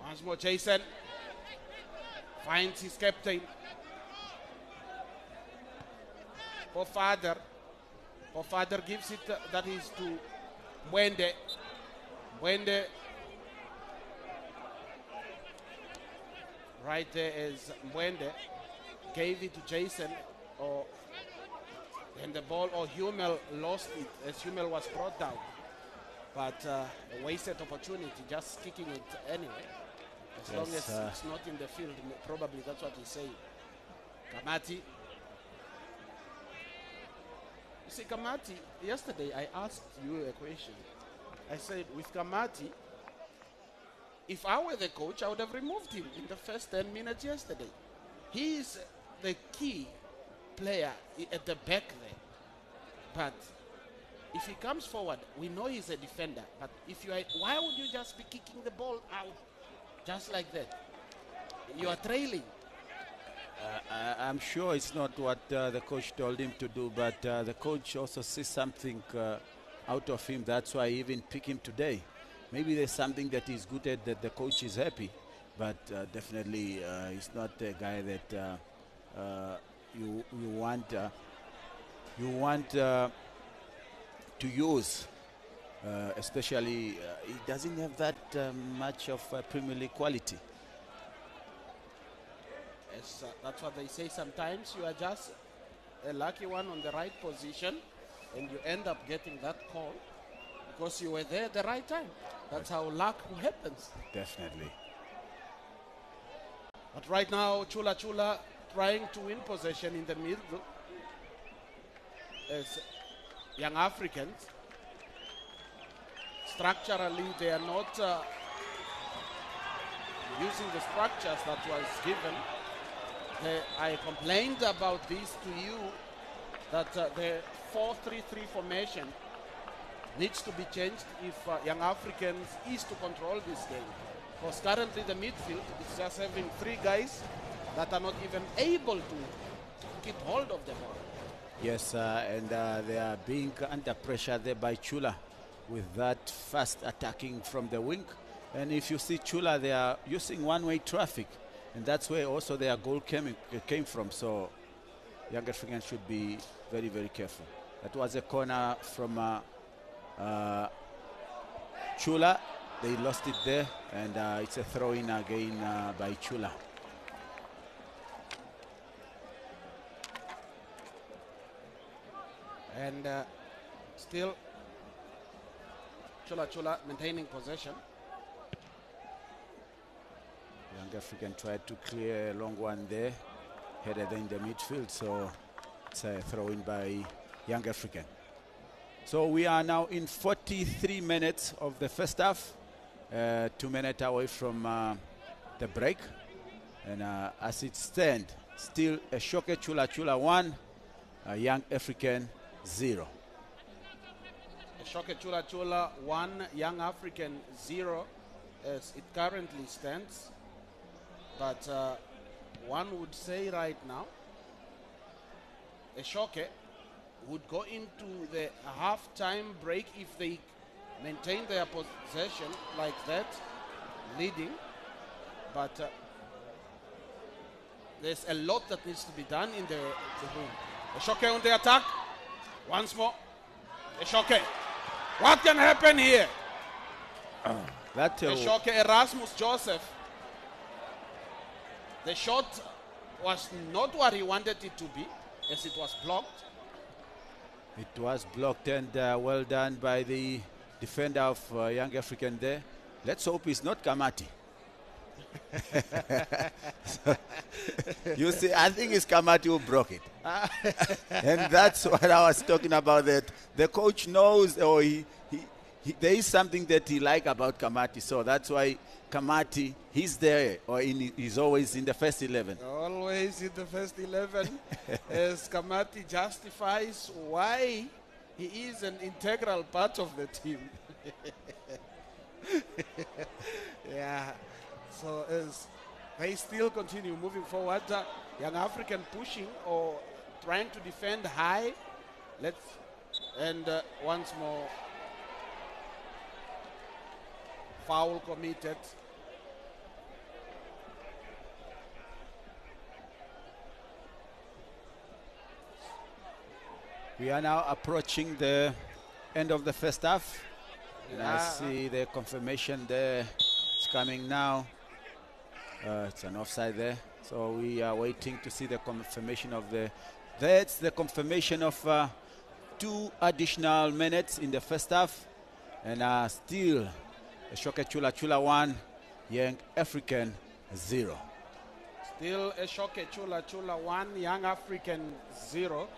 Once more, Jason finds his captain. Father gives it, that is to Mwende. Mwende right there is Mwende. Gave it to Jason, and the ball, or Hummel lost it as Hummel was brought down. But a wasted opportunity, just kicking it anyway. As long as it's not in the field, probably that's what he's saying. Kamati. You see, Kamati, yesterday I asked you a question. I said, with Kamati, if I were the coach, I would have removed him in the first 10 minutes yesterday. He is the key player at the back there. But if he comes forward, we know he's a defender. But if you are, why would you just be kicking the ball out just like that? You are trailing. I'm sure it's not what the coach told him to do, but the coach also sees something out of him. That's why he even picked him today. Maybe there's something that he's good at that the coach is happy, but definitely he's not a guy that you want to use. Especially, he doesn't have that much of Premier League quality. Yes, that's what they say sometimes. You are just a lucky one on the right position, and you end up getting that call because you were there at the right time. That's how luck happens. Definitely. But right now, Chula Chula trying to win possession in the middle as Young Africans. Structurally, they are not using the structures that was given. I complained about this to you, that the 4-3-3 formation needs to be changed if Young Africans is to control this game. Because currently the midfield is just having 3 guys that are not even able to keep hold of the ball. Yes, and they are being under pressure there by Chula with that fast attacking from the wing. And if you see Chula, they are using one-way traffic. And that's where also their goal came from. So Young Africans should be very, very careful. That was a corner from Chula. They lost it there, and it's a throw-in again by Chula. And still Chula Chula maintaining possession. Young African tried to clear a long one there, headed in the midfield, so it's a throw-in by Young African. So we are now in 43 minutes of the first half, 2 minutes away from the break. And as it stands, still Eeshoke Chula Chula 1, Young African 0. Eeshoke Chula Chula 1, Young African 0 as it currently stands. But one would say right now, Eeshoke would go into the half-time break if they maintain their possession like that, leading. But there's a lot that needs to be done in the room. Eeshoke on the attack. Once more. Eeshoke. What can happen here? Eeshoke Erasmus Joseph. The shot was not what he wanted it to be, as it was blocked. It was blocked, and well done by the defender of Young African there. Let's hope it's not Kamati. So, you see, I think it's Kamati who broke it. And that's what I was talking about, that the coach knows, or there is something that he likes about Kamati. So that's why Kamati, he's there, or he's always in the first 11. Always in the first 11. As Kamati justifies why he is an integral part of the team. Yeah. So as they still continue moving forward, Young African pushing or trying to defend high. Once more, foul committed. We are now approaching the end of the first half. And I see the confirmation there. It's coming now. It's an offside there. So we are waiting to see the confirmation of that's the confirmation of 2 additional minutes in the first half. And still Eeshoke Chula Chula 1, Young African 0. Still Eeshoke Chula Chula 1, Young African 0.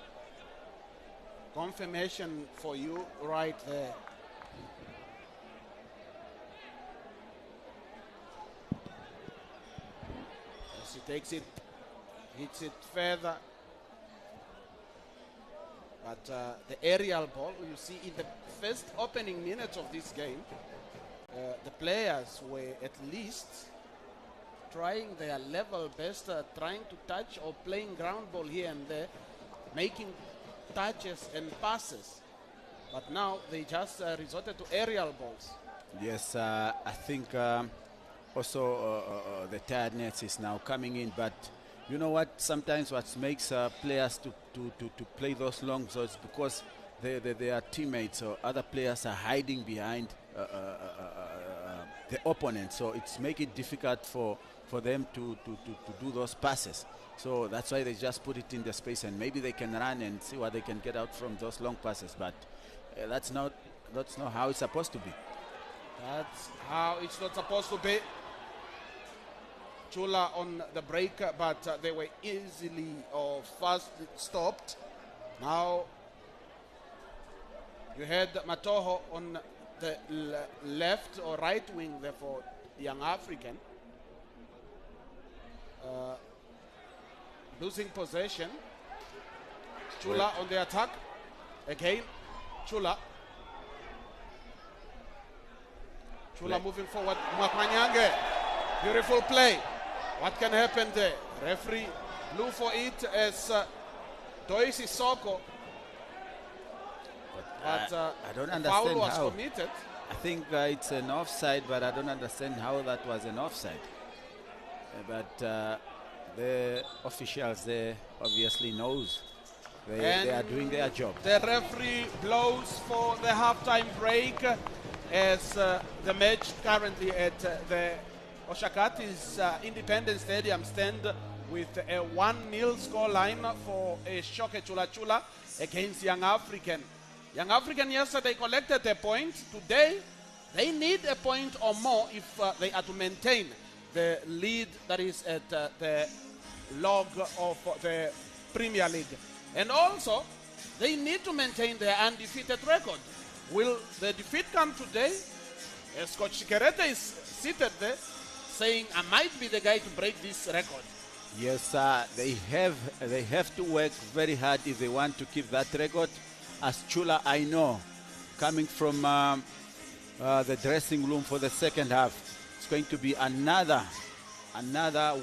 Confirmation for you right there. As he takes it, hits it further. But the aerial ball, you see in the first opening minutes of this game, the players were at least trying their level best, trying to touch or playing ground ball here and there, making touches and passes. But now they just resorted to aerial balls. Yes, I think also the tiredness is now coming in. But you know what? Sometimes what makes players to play those long shots, because their teammates or other players are hiding behind the opponent. So it's making it difficult for them to do those passes. So that's why they just put it in the space, and maybe they can run and see what they can get out from those long passes. But that's not how it's supposed to be. That's how it's not supposed to be. Chula on the break, but they were easily or fast stopped. Now you had Matoho on the left or right wing there for Young African. Losing possession. Chula on the attack. Again, Chula. Chula moving forward. Mwapanyange. Beautiful play. What can happen there? Referee blew for it as Doisi Soko. But I don't understand foul was how. committed. I think it's an offside, but I don't understand how that was an offside. But the officials there obviously knows they are doing their job. The referee blows for the halftime break as the match currently at the Oshakati's Independence Stadium stand with a 1-0 scoreline for Eeshoke Chula Chula against Young African. Young African yesterday collected a point. Today, they need a point or more if they are to maintain the lead that is at the log of the Premier League. And also, they need to maintain their undefeated record. Will the defeat come today? As Coach Shikerete is seated there, saying, I might be the guy to break this record. Yes, they have to work very hard if they want to keep that record. As Chula, I know, coming from the dressing room for the second half, it's going to be another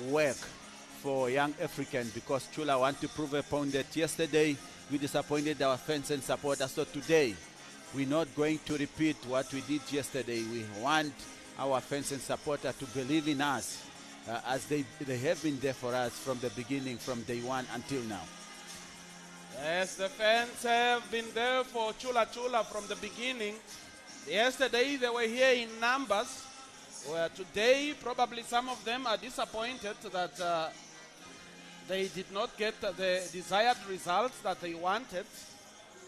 work for Young African, because Chula want to prove a point that yesterday we disappointed our fans and supporters. So today we're not going to repeat what we did yesterday. We want our fans and supporters to believe in us, as they have been there for us from the beginning, from day one until now. Yes, the fans have been there for Chula Chula from the beginning. Yesterday they were here in numbers, where today probably some of them are disappointed that they did not get the desired results that they wanted.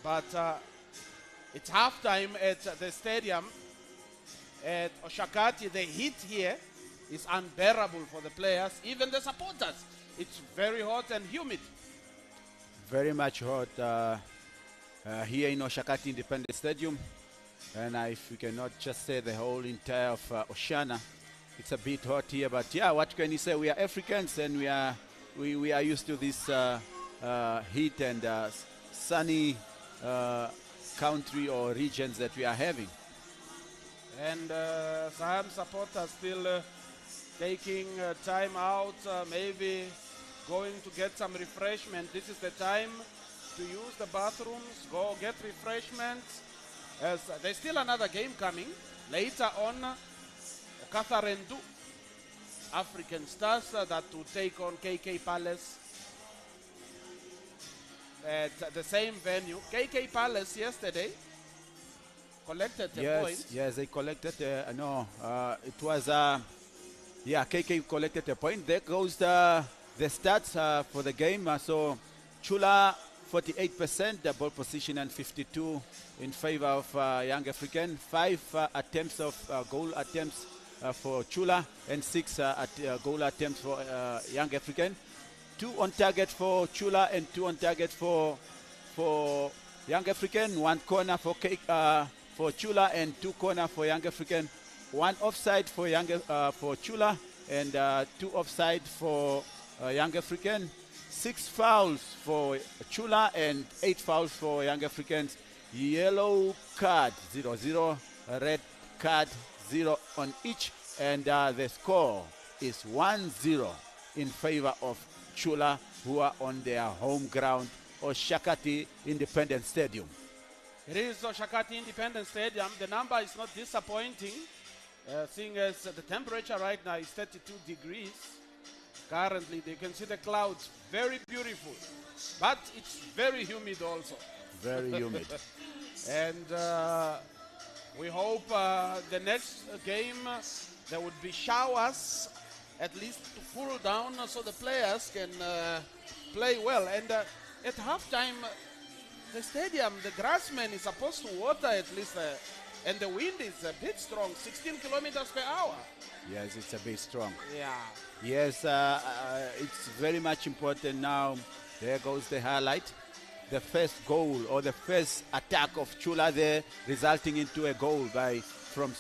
But it's halftime at the stadium at Oshakati. The heat here is unbearable for the players, even the supporters. It's very hot and humid. Very much hot here in Oshakati Independence Stadium. And if we cannot just say the whole entire of Oshana, it's a bit hot here. But yeah, what can you say? We are Africans, and we are used to this heat and sunny country or regions that we are having. And some supporters still taking time out, maybe going to get some refreshment. This is the time to use the bathrooms, go get refreshments. As there's still another game coming later on. Katharendu African Stars that will take on KK Palace at the same venue. KK Palace yesterday collected a point. Yes, they collected. It was KK collected a point. There goes the stats for the game. So Chula 48% the ball position and 52 in favor of Young African. 5 attempts of goal attempts for Chula and 6 goal attempts for Young African. 2 on target for Chula and 2 on target for Young African. 1 corner for Chula and 2 corner for Young African. 1 offside for Chula and 2 offside for Young African. 6 fouls for Chula and 8 fouls for Young Africans. Yellow card 0-0, red card 0 on each, and the score is 1-0 in favor of Chula, who are on their home ground, Oshakati Independence Stadium. It is Oshakati Independence Stadium. The number is not disappointing, seeing as the temperature right now is 32 degrees. Currently, you can see the clouds, very beautiful, but it's very humid also. Very humid. And we hope the next game there would be showers, at least to cool down, so the players can play well. And at halftime, the stadium, the grassman is supposed to water at least, and the wind is a bit strong, 16 kilometers per hour. Yes, it's a bit strong. Yeah. Yes, it's very much important now. There goes the highlight. The first goal or the first attack of Chula there, resulting into a goal from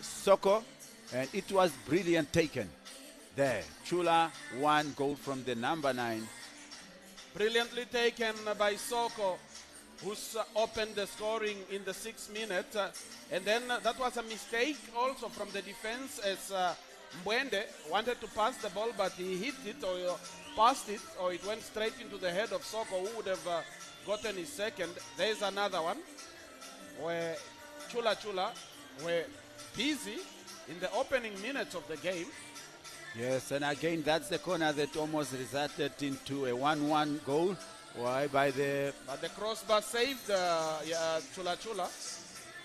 Soko, and it was brilliant taken there. Chula, 1 goal from the number 9. Brilliantly taken by Soko, who's opened the scoring in the 6th minute. And then that was a mistake also from the defense, as Mbwende wanted to pass the ball, but he hit it or passed it, or it went straight into the head of Soko, who would have gotten his second. There's another one where Chula Chula were busy in the opening minutes of the game. Yes, and again, that's the corner that almost resulted into a 1-1 goal. Why? But the crossbar saved Chula Chula.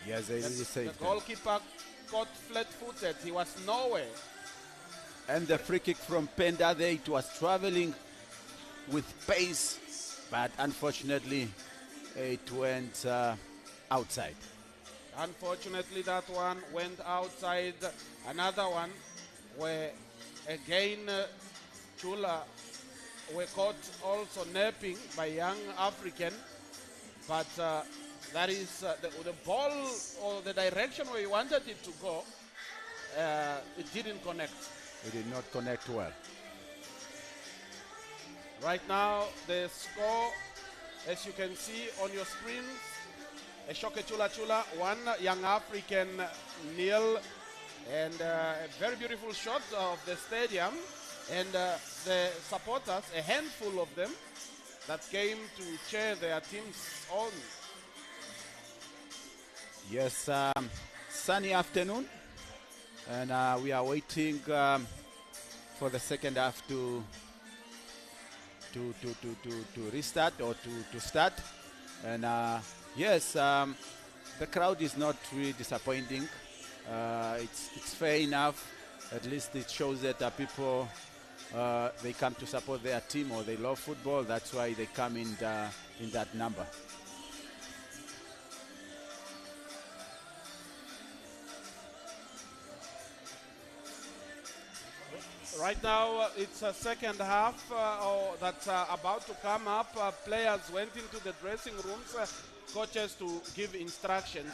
Yes, they really saved the goalkeeper caught flat-footed. He was nowhere. And the free kick from Penda there, it was traveling with pace, but unfortunately, it went outside. Unfortunately, that one went outside. Another one where, again, Chula were caught also napping by Young African, but that is the ball or the direction where he wanted it to go, it didn't connect. It did not connect well. Right now, the score, as you can see on your screen, Eeshoke Chula Chula 1, Young African 0, and a very beautiful shot of the stadium. And the supporters, a handful of them, that came to cheer their teams on. Yes, sunny afternoon, and we are waiting for the second half to restart or to start. And yes, the crowd is not really disappointing. It's fair enough. At least it shows that people they come to support their team or they love football. That's why they come in that number. Right now, it's a second half that's about to come up. Players went into the dressing rooms, coaches to give instructions.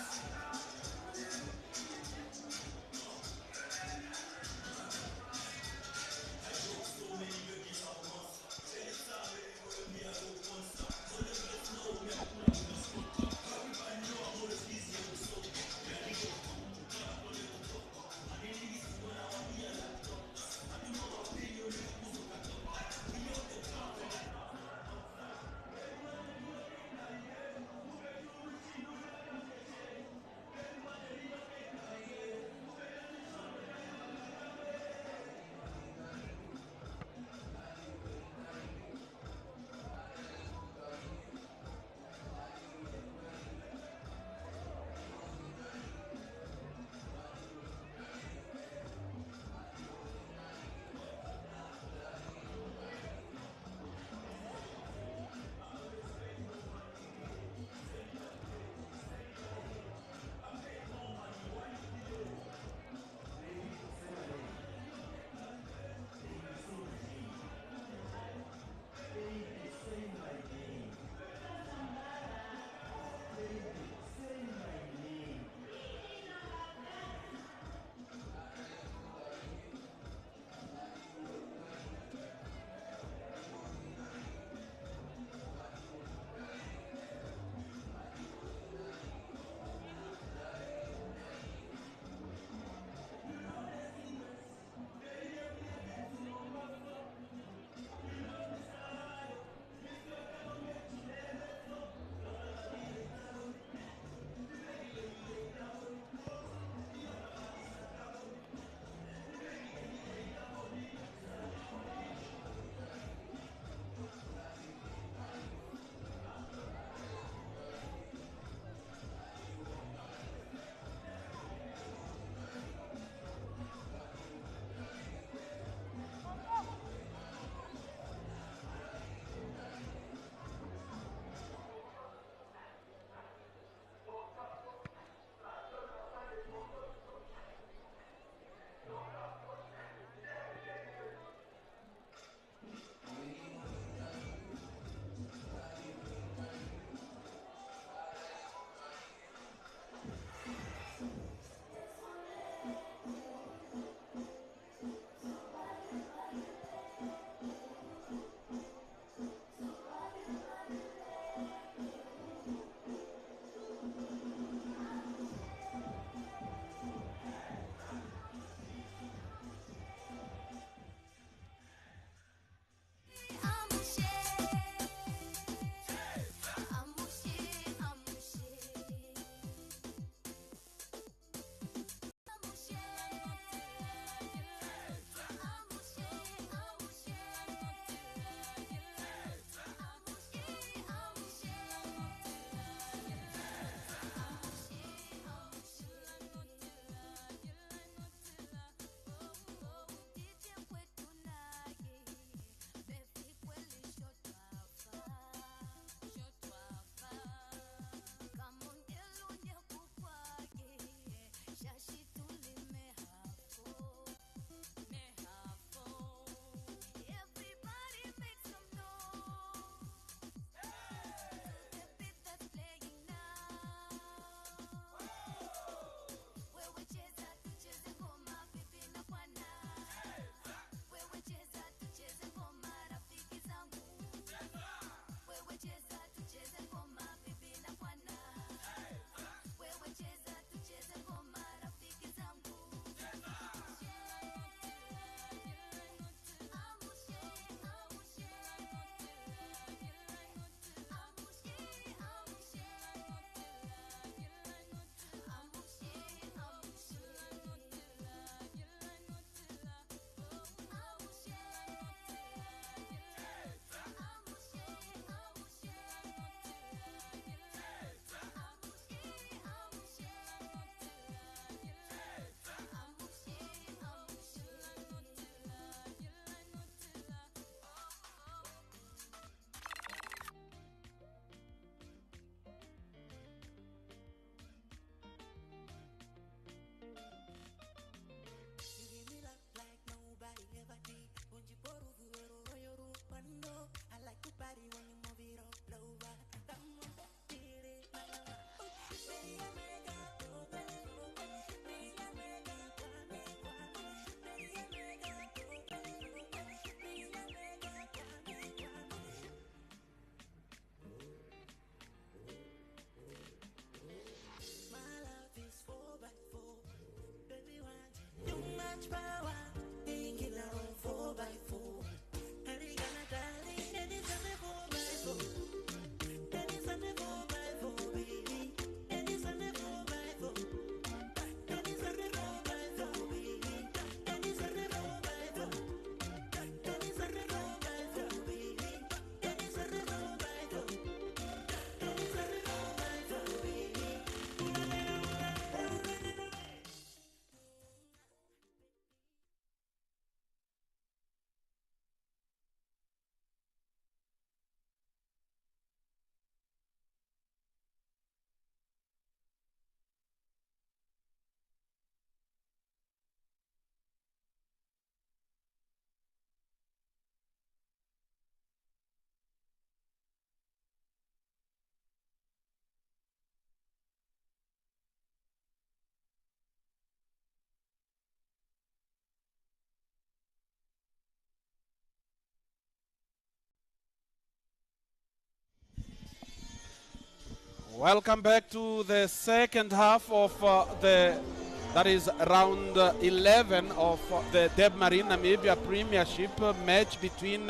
Welcome back to the second half of that is round 11 of the Debmarine Premiership match between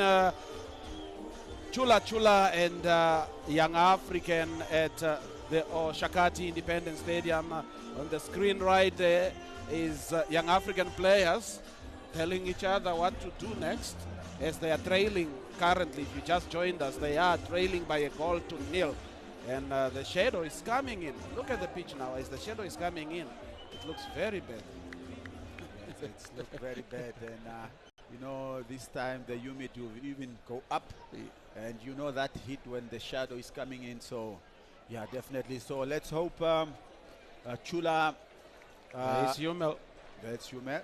Chula Chula and Young African at the Oshakati Independence Stadium. On the screen right there is Young African players telling each other what to do next as they are trailing currently. If you just joined us, they are trailing by 1-0. And the shadow is coming in. Look at the pitch now as the shadow is coming in. It looks very bad. It looks very bad. And you know, this time the humidity will even go up. And you know that heat when the shadow is coming in. So, yeah, definitely. So let's hope Chula. It's Humel. That's Humel.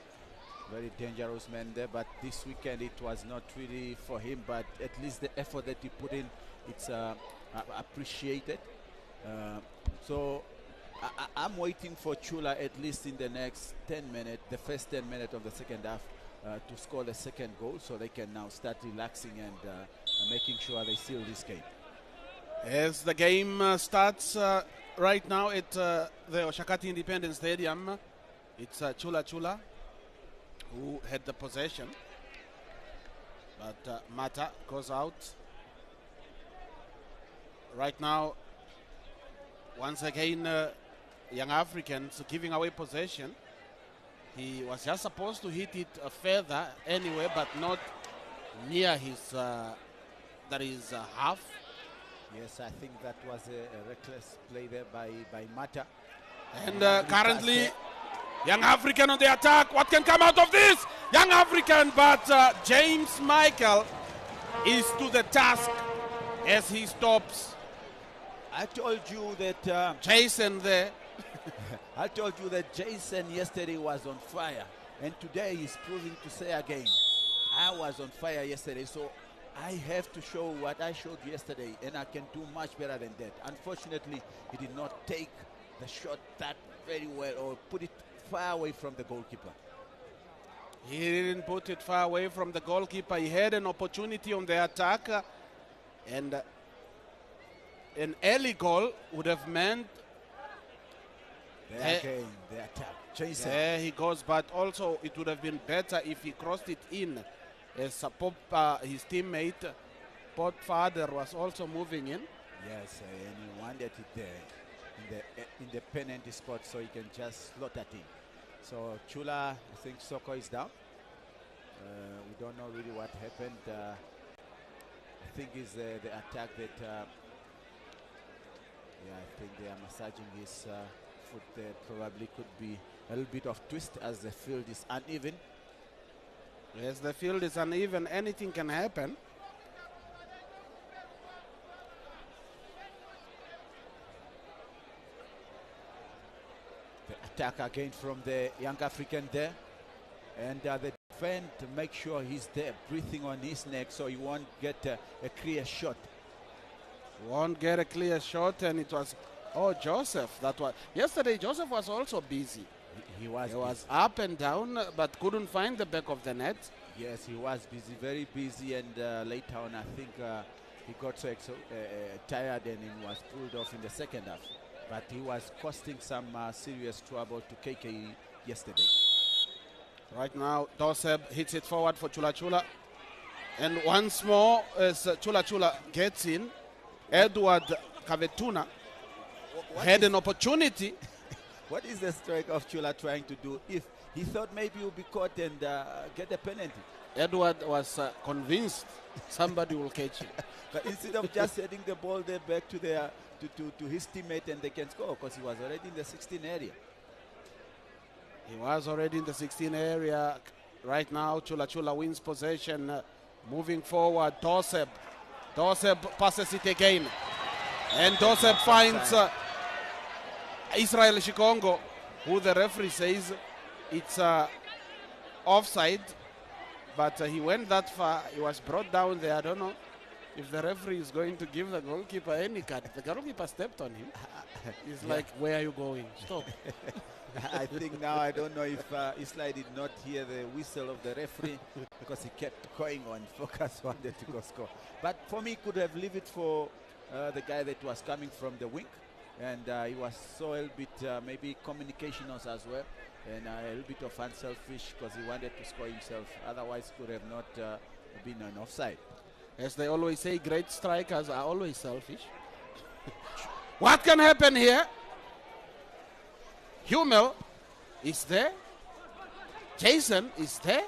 Very dangerous man there. But this weekend it was not really for him. But at least the effort that he put in, it's appreciated. So I'm waiting for Chula at least in the next 10 minutes, the first 10 minutes of the second half, to score the second goal so they can now start relaxing and making sure they seal this game. As the game starts right now at the Oshakati Independence Stadium, it's Chula Chula who had the possession, but Mata goes out. Right now, once again, Young Africans giving away possession. He was just supposed to hit it further anyway, but not near his half. Yes, I think that was a reckless play there by Mata. And currently, Young African on the attack. What can come out of this? Young African, but James Michael is to the task as he stops. I told you that Jason there. I told you that Jason yesterday was on fire, and today he's proving to say again, I was on fire yesterday, so I have to show what I showed yesterday, and I can do much better than that. Unfortunately, he did not take the shot that very well or put it far away from the goalkeeper. He didn't put it far away from the goalkeeper. He had an opportunity on the attack, and an early goal would have meant the attack. Jason. There he goes, but also it would have been better if he crossed it in as his teammate Port Father was also moving in. Yes, and he wanted it there in the independent spot so he can just slot it in. So Chula, I think Soko is down. We don't know really what happened. I think it's the attack that I think they are massaging his foot there. Probably could be a little bit of twist as the field is uneven. Yes, the field is uneven. Anything can happen. The attack again from the Young African there. And the defender to make sure he's there, breathing on his neck so he won't get a clear shot. Won't get a clear shot, and it was Joseph. That was yesterday. Joseph was also busy. He was up and down, but couldn't find the back of the net. Yes, he was busy, very busy, and later on, I think he got so tired and he was pulled off in the second half. But he was costing some serious trouble to KK yesterday. Right now, Doseb hits it forward for Chula Chula, and once more as Chula Chula gets in. Edward Kavetuna had an opportunity. What is the striker of Chula trying to do? If he thought maybe he'll be caught and get a penalty. Edward was convinced somebody will catch him. But instead of just heading the ball there back to their to his teammate and they can score because he was already in the 16 area. He was already in the 16 area. Right now, Chula Chula wins possession. Moving forward, Doseb passes it again. And Doseb finds Israel Shikongo, who the referee says it's offside. But he went that far. He was brought down there. I don't know if the referee is going to give the goalkeeper any cut. The goalkeeper stepped on him. He's like, where are you going? Stop. I think now, I don't know if Isla did not hear the whistle of the referee because he kept going on. Focus wanted to go score. But for me, could have leave it for the guy that was coming from the wing and he was so a little bit maybe communicational as well, and a little bit of unselfish because he wanted to score himself. Otherwise, could have not been an offside. As they always say, great strikers are always selfish. What can happen here? Hummel is there. Jason is there.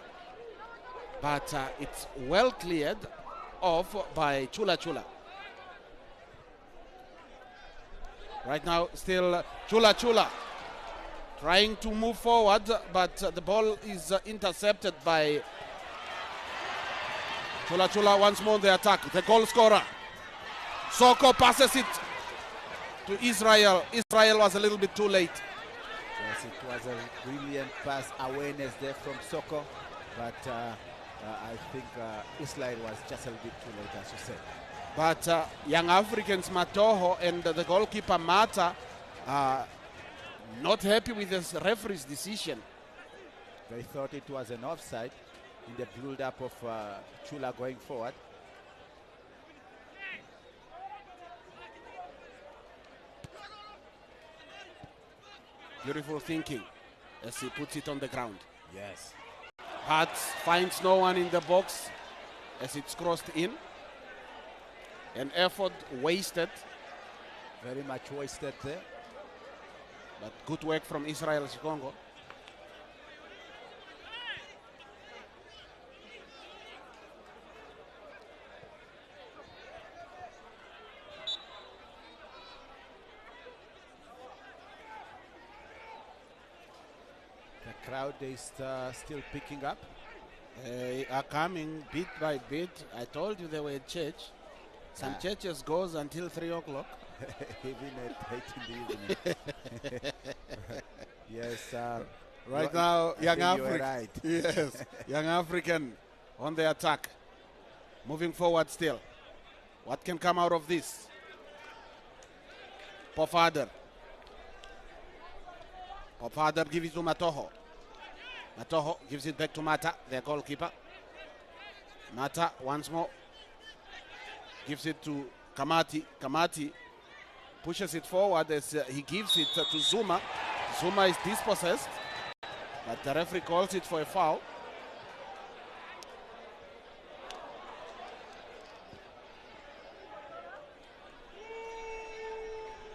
But it's well cleared off by Chula Chula. Right now, still Chula Chula trying to move forward, but the ball is intercepted by Chula Chula once more on the attack. The goal scorer. Soko passes it to Israel. Israel was a little bit too late. Yes, it was a brilliant pass awareness there from Soko, but I think Israel was just a little bit too late, as you said. But young Africans Matoho and the goalkeeper Mata are not happy with this referee's decision. They thought it was an offside in the build-up of Chula going forward. Beautiful thinking as he puts it on the ground. Yes. Hart finds no one in the box as it's crossed in. An effort wasted. Very much wasted there. But good work from Israel Shikongo. The crowd is still picking up. They are coming bit by bit. I told you they were at church. Some churches goes until 3 o'clock. Even at 8 in the evening. Yes. Right now, young African. Right. Yes, young African on the attack. Moving forward still. What can come out of this? Pofadder. Pofadder gives it to Matoho. Matoho gives it back to Mata, their goalkeeper. Mata once more gives it to Kamati. Kamati pushes it forward as he gives it to Zuma. Zuma is dispossessed, but the referee calls it for a foul.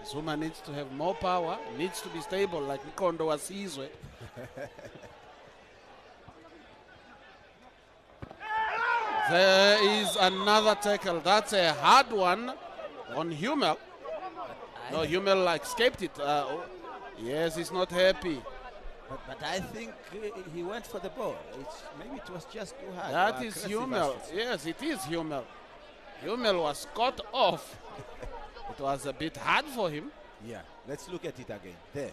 Zuma needs to have more power, needs to be stable like Nkondo Wasizwe. There is another tackle. That's a hard one on Hummel. No, Hummel escaped it. Yes, he's not happy. But I think he went for the ball. Maybe it was just too hard. That is Hummel. Yes, it is Hummel. Hummel was caught off. It was a bit hard for him. Yeah, let's look at it again. There.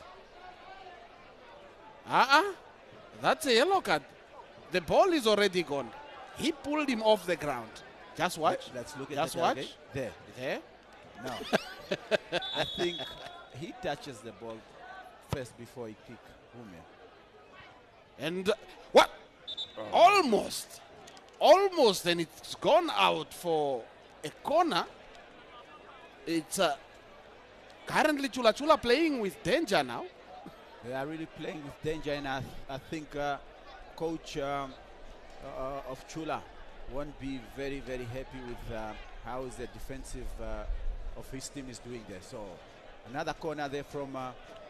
That's a yellow card. The ball is already gone. He pulled him off the ground. Just watch. Let's look at Just it watch. again. There. There. No. I think he touches the ball first before he kick Hummel. And what? Oh. Almost, and it's gone out for a corner. It's currently Chula Chula playing with danger now. They are really playing with danger, and I think coach of Chula won't be very, very happy with how the defensive of his team is doing there. So another corner there from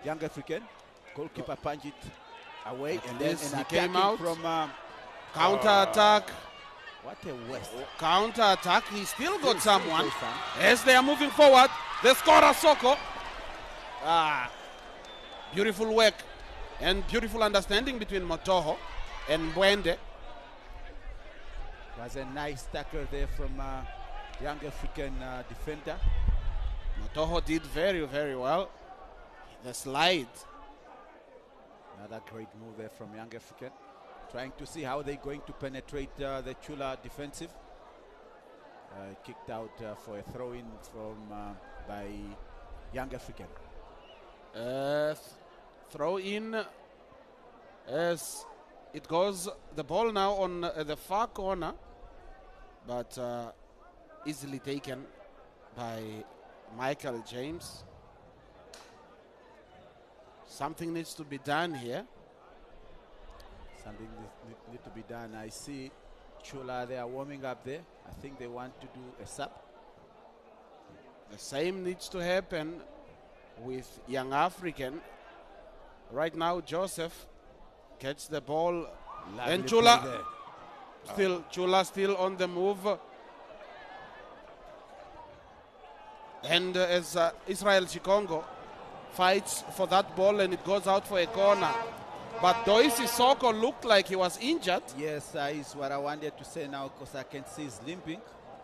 Young African. Goalkeeper punch it away, and then he came out from counter attack. What a waste. Counter attack. He still got someone. As they are moving forward, the scorer Soko. Beautiful work and beautiful understanding between Motoho and Mwende. Was a nice tackle there from Young African defender. Motoho did very, very well. The slide. Another great move there from Young African. Trying to see how they're going to penetrate the Chula defensive. Kicked out for a throw-in from by Young African. Throw-in as it goes. The ball now on the far corner, but easily taken by Michael James. Something needs to be done here. Something need to be done. I see Chula, they are warming up there. I think they want to do a sub. The same needs to happen with Young African. Right now, Joseph gets the ball. Lovely And Chula play there. still on the move. And as Israel Chikongo fights for that ball, and it goes out for a corner. But Doisi Soko looked like he was injured. Yes, is what I wanted to say now, because I can see he's limping.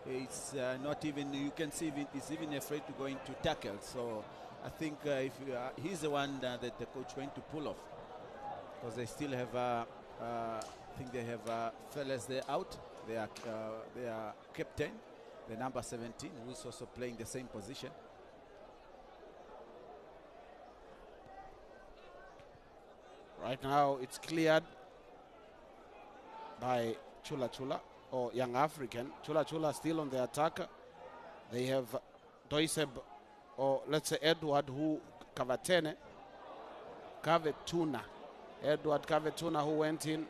It's not even, you can see he's even afraid to go into tackle. So I think if he's the one that the coach went to pull off, because they still have, I think they have fellas there out. They are captain, the number 17, who is also playing the same position. Right now, it's cleared by Chula Chula, or Young African. Chula Chula still on the attack. They have Doiseb, or let's say Edward, who Kavetuna. Edward Kavetuna, who went in.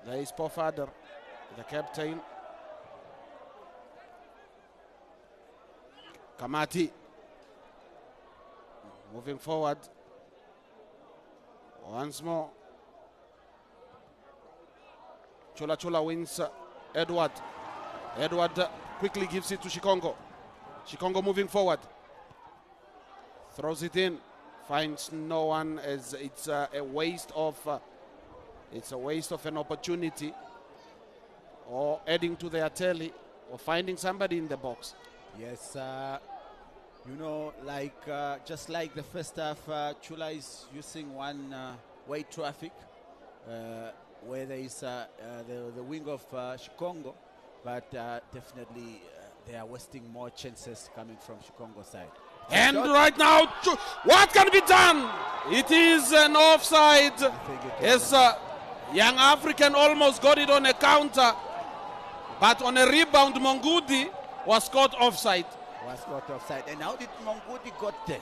There is Pofadder, the captain. Kamati. Moving forward. Once more. Chula Chula wins Edward. Edward quickly gives it to Chikongo. Chikongo moving forward. Throws it in. Finds no one, as it's a waste of an opportunity, or adding to their tally, or finding somebody in the box. Yes, you know, like just like the first half, Chula is using one-way traffic, where there is the wing of Chikongo, but definitely they are wasting more chances coming from Chikongo's side. And right now, what can be done? It is an offside. Yes, Young African almost got it on a counter, but on a rebound, Mongudi was caught offside. And how did Mongudi got there?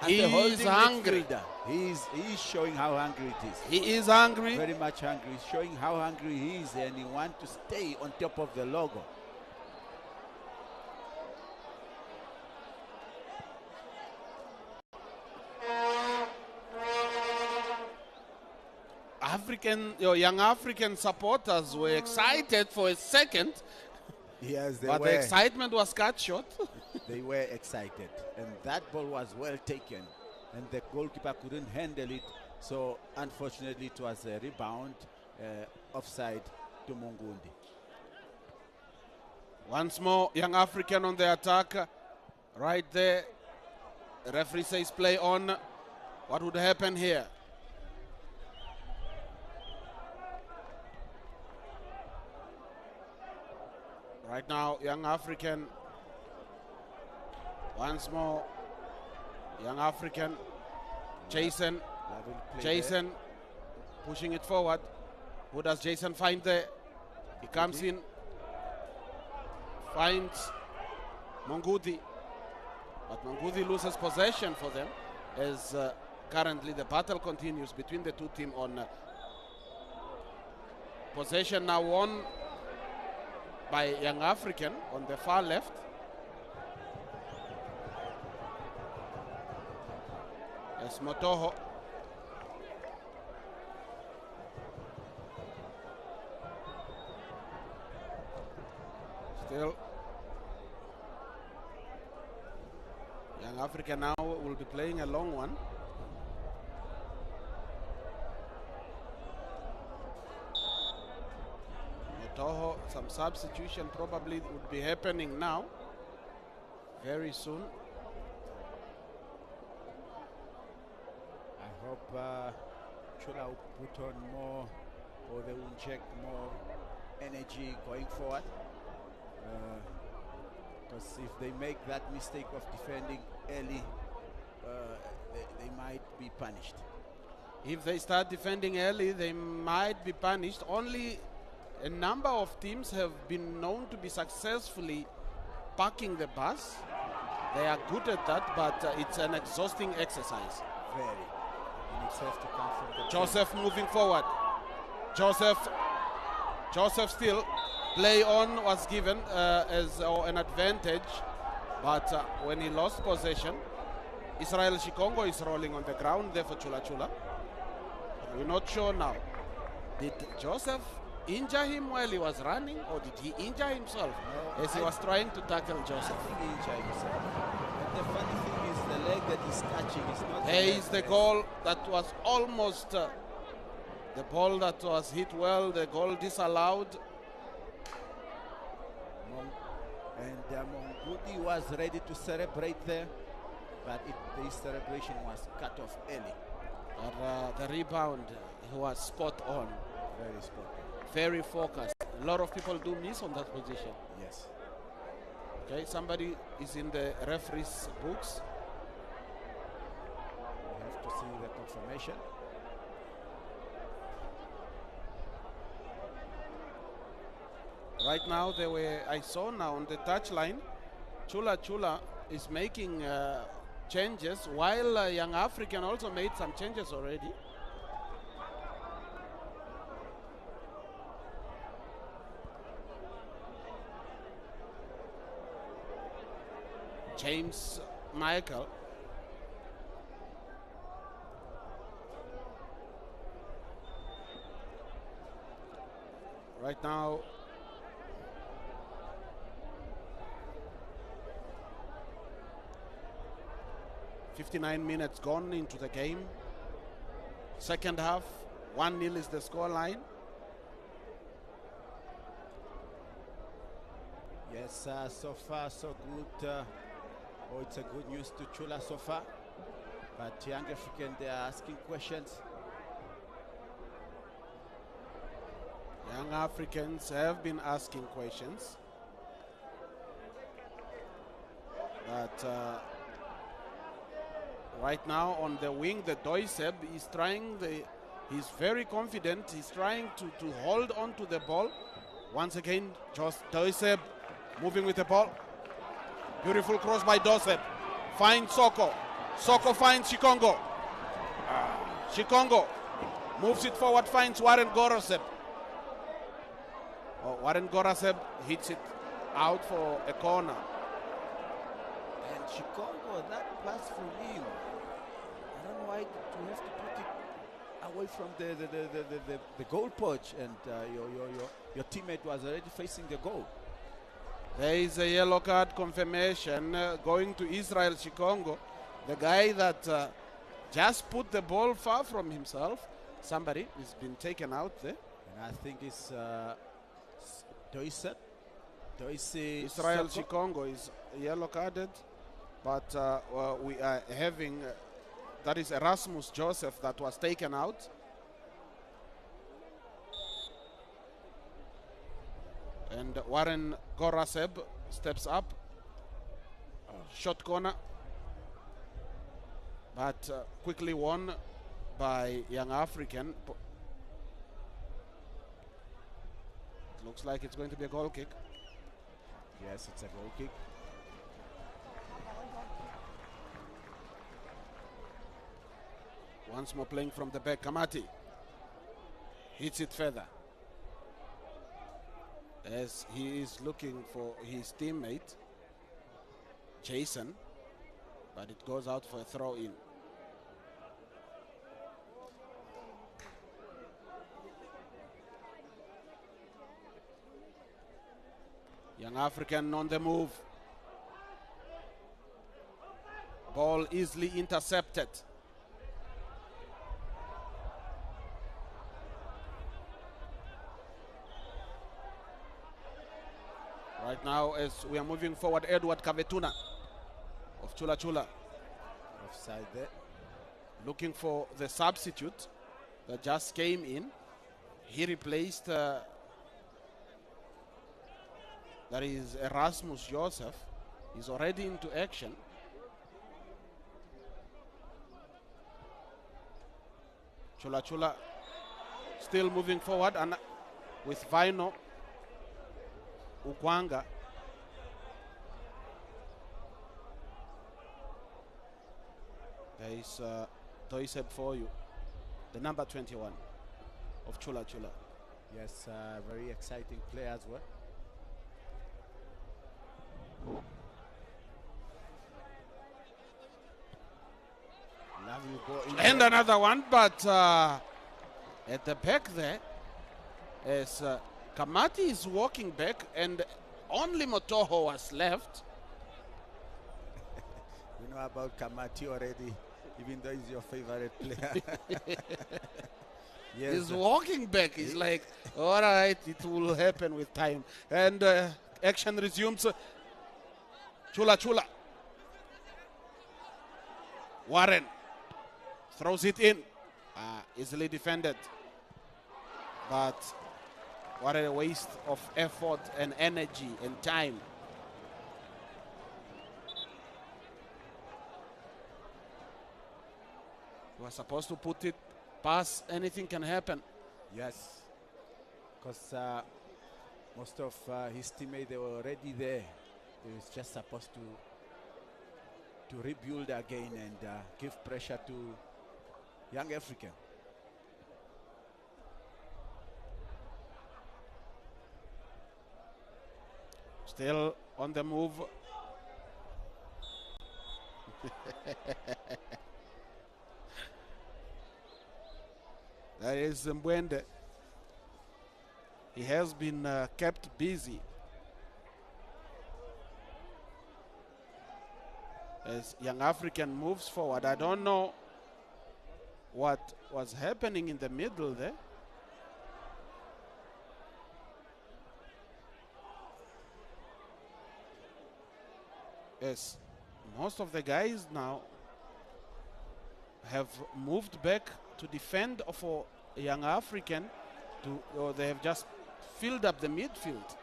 He is hungry. He's showing how hungry it is. He is hungry. Very much hungry. He's showing how hungry he is, and he wants to stay on top of the logo. Young African supporters were excited for a second. Yes, but the excitement was cut short. They were excited, and that ball was well taken, and the goalkeeper couldn't handle it. So unfortunately, it was a rebound, offside to Mungundi. Once more, Young African on the attack. Right there, the referee says play on. What would happen here? Right now, Young African. Once more, Young African. Jason pushing it forward. Who does Jason find there? He comes in, finds Mongudi. But Mongudi loses possession for them, as currently the battle continues between the two teams on possession now won by Young African on the far left. As Motoho. Still. Young African now will be playing a long one. Motoho, some substitution probably would be happening now, very soon. I hope Chula will put on more, or they will inject more energy going forward. Because if they make that mistake of defending early, they might be punished. If they start defending early, they might be punished. Only a number of teams have been known to be successfully parking the bus. They are good at that, but it's an exhausting exercise. Very. And it has to come from the Joseph moving forward. Joseph still. Play on was given as an advantage, but when he lost possession, Israel Shikongo is rolling on the ground there for Chula Chula. We're not sure now. Did Joseph injure him while he was running, or did he injure himself as he was trying to tackle Joseph? I think he injured himself. But the funny thing is the leg that he's touching is not. There is the goal that was almost the ball that was hit well, the goal disallowed. And Mongudi was ready to celebrate there, but the celebration was cut off early. But the rebound was spot on. Very spot on. Very focused. A lot of people do miss on that position. Yes. Okay, somebody is in the referee's books. We have to see the confirmation. Right now, I saw now on the touchline, Chula Chula is making changes, while Young African also made some changes already. James Michael. Right now, .59 minutes gone into the game. Second half, 1-0 is the score line. Yes, so far so good. It's a good news to Chula so far. But Young African, they are asking questions. Young Africans have been asking questions. But right now on the wing, the Doiseb is he's very confident. He's trying to hold on to the ball. Once again, just Doiseb moving with the ball. Beautiful cross by Doiseb. Finds Soko. Soko finds Shikongo. Shikongo moves it forward, finds Warren Goroseb. Warren Goroseb hits it out for a corner. And Shikongo, that pass from him, I don't know why you have to put it away from the goal poach, and your teammate was already facing the goal. There is a yellow card confirmation going to Israel Shikongo, the guy that just put the ball far from himself. Somebody has been taken out there. And I think it's Doise. Israel Shikongo is yellow carded, but we are having, that is Erasmus Joseph that was taken out. And Warren Goraseb steps up. Shot corner. But quickly won by Young African. It looks like it's going to be a goal kick. Yes, it's a goal kick. Once more playing from the back. Kamati hits it further, as he is looking for his teammate, Jason, but it goes out for a throw-in. Young African on the move. Ball easily intercepted. Right now, as we are moving forward, Edward Kavetuna of Chula Chula. Offside there. Looking for the substitute that just came in. He replaced, that is Erasmus Joseph. He's already into action. Chula Chula still moving forward, and with Vino Ukwanga. There is Doiseb for you, the number 21 of Chula Chula. Yes, very exciting player as well. Lovely ball in And there. another one, but at the back there, as Kamati is walking back and only Motoho was left. We know about Kamati already, even though he's your favorite player. Yes, He's walking back. He's like, all right, it will happen with time. And action resumes. Chula Chula. Warren throws it in. Easily defended. But what a waste of effort and energy and time. You were supposed to put it past. Anything can happen. Yes, because most of his teammates, they were already there. He was just supposed to rebuild again and give pressure to young African. Still on the move. That is Mbwende. He has been kept busy as Young African moves forward. I don't know what was happening in the middle there. Yes, most of the guys now have moved back to defend for Young African, or they have just filled up the midfield.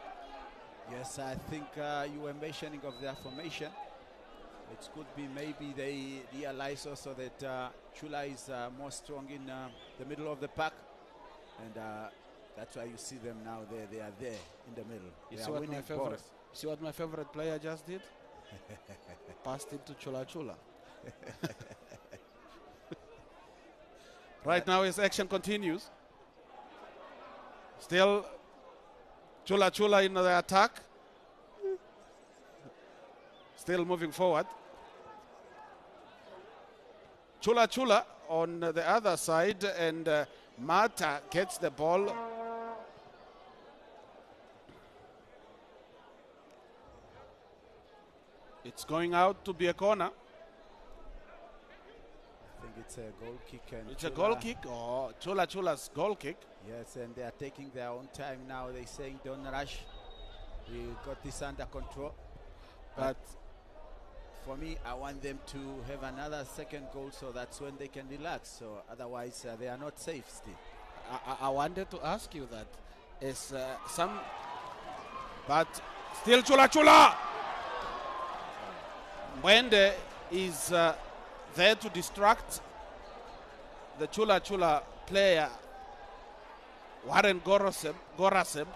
Yes, I think you were mentioning of their formation. It could be maybe they realize also that Chula is more strong in the middle of the pack, and that's why you see them now. They are there in the middle. You They see are what winning my favorite? balls. See what my favorite player just did? Passed it to Chula Chula. Right now his action continues. Still Chula Chula in the attack. Still moving forward. Chula Chula on the other side, and Mata gets the ball. It's going out to be a corner. I think it's a goal kick. And It's a goal kick. Oh, Chula Chula's goal kick. Yes, and they are taking their own time now. They're saying don't rush. We got this under control. But for me, I want them to have another second goal, so that's when they can relax. So otherwise, they are not safe still. I wanted to ask you that. Is but still Chula Chula. Mwende is there to distract the Chula Chula player, Warren Goraseb.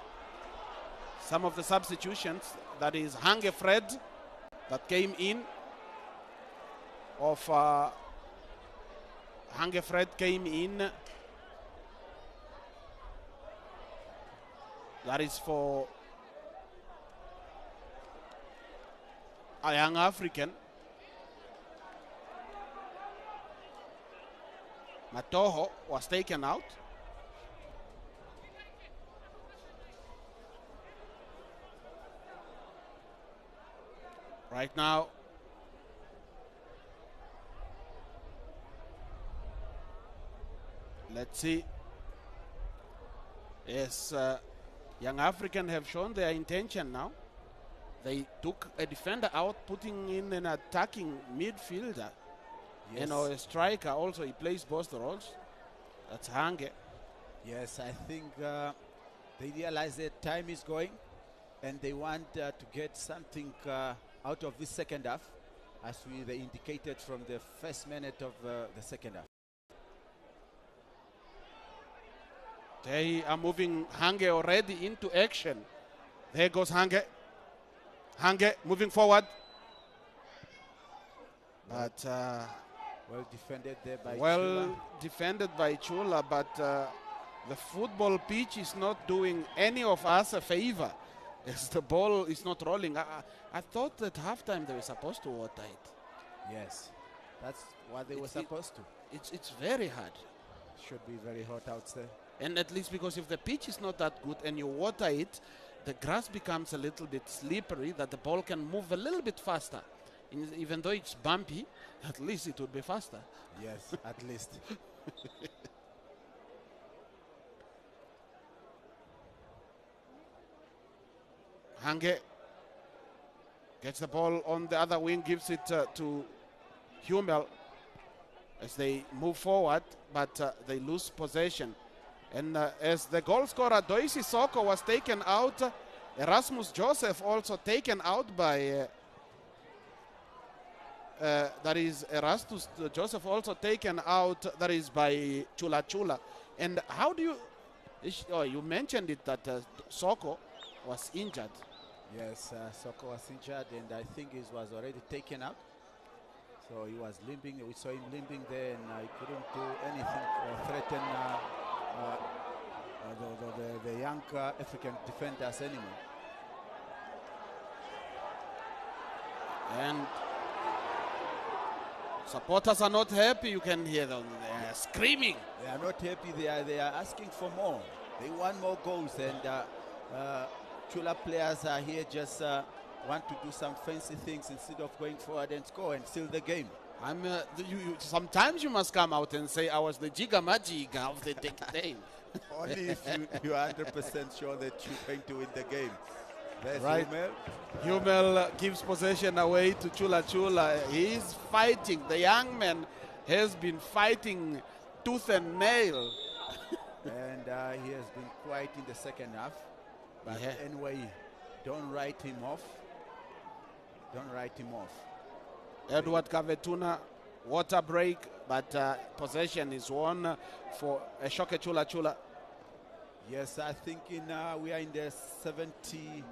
Some of the substitutions, that is Hange Fred, that came in. Hange Fred came in. That is for a Young African. Matoho was taken out. Right now, let's see. Yes, Young African have shown their intention now. They took a defender out, putting in an attacking midfielder. Yes. You know, a striker also. He plays both roles. That's Hange. Yes, I think they realize that time is going, and they want to get something out of this second half, as they indicated from the first minute of the second half. They are moving Hange already into action. There goes Hange. Hange moving forward. But Well defended there by Well Chula. defended by Chula, but the football pitch is not doing any of us a favor as the ball is not rolling. I thought at halftime they were supposed to water it. Yes, that's what they were supposed to. It's very hard. Should be very hot out there. And at least because if the pitch is not that good and you water it, the grass becomes a little bit slippery that the ball can move a little bit faster. Even though it's bumpy, at least it would be faster. Yes, at least. Hange gets the ball on the other wing, gives it to Hummel as they move forward, but they lose possession. And as the goal scorer Doisi Soko was taken out, Erasmus Joseph also taken out by that is Erastus Joseph also taken out, that is by Chula Chula. And how do you, you mentioned it that Soko was injured. Yes, Soko was injured and I think he was already taken out. So he was limping, we saw him limping there and he couldn't do anything or threaten the young African defenders anymore. And supporters are not happy. You can hear them screaming. They are not happy. They are asking for more. They want more goals. And Chula players are here just want to do some fancy things instead of going forward and score and seal the game. Sometimes you must come out and say, I was the Jigamajiga of the day. Only if you are 100% sure that you're going to win the game. There's right. Hummel. Hummel gives possession away to Chula Chula. He's fighting. The young man has been fighting tooth and nail. And he has been quiet in the second half. But anyway, don't write him off. Don't write him off. Edward Kavetuna, water break, but possession is won for Eeshoke Chula Chula. Yes, I think we are in the 70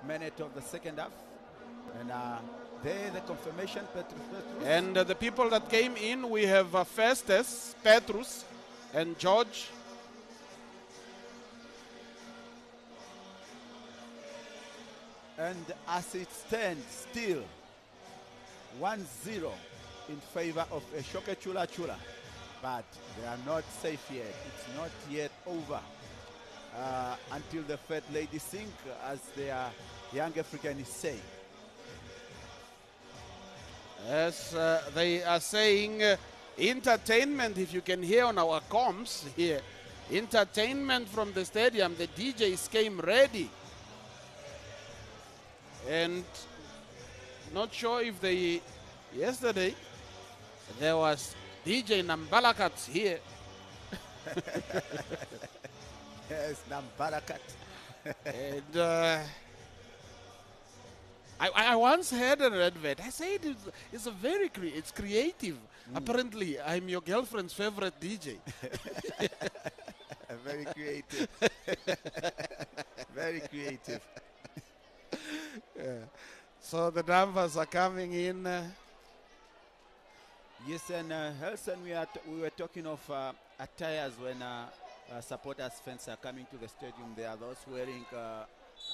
minute of the second half. And there the confirmation, Petrus. And the people that came in, we have Festus, Petrus, and George. And as it stands, still 1-0 in favor of Eeshoke Chula Chula. But they are not safe yet. It's not yet over until the third lady sink, as their young African is saying. As they are saying, entertainment, if you can hear on our comms here, entertainment from the stadium, the DJs came ready. And not sure if they, yesterday, there was DJ Nambalakat here. Yes, Nambalakat. And I once heard an advert. I said it's a very it's creative. Apparently, I'm your girlfriend's favorite DJ. Very creative. Very creative. Yeah. So the numbers are coming in. Yes, and Helson, we were talking of attires when supporters, fans are coming to the stadium. There are those wearing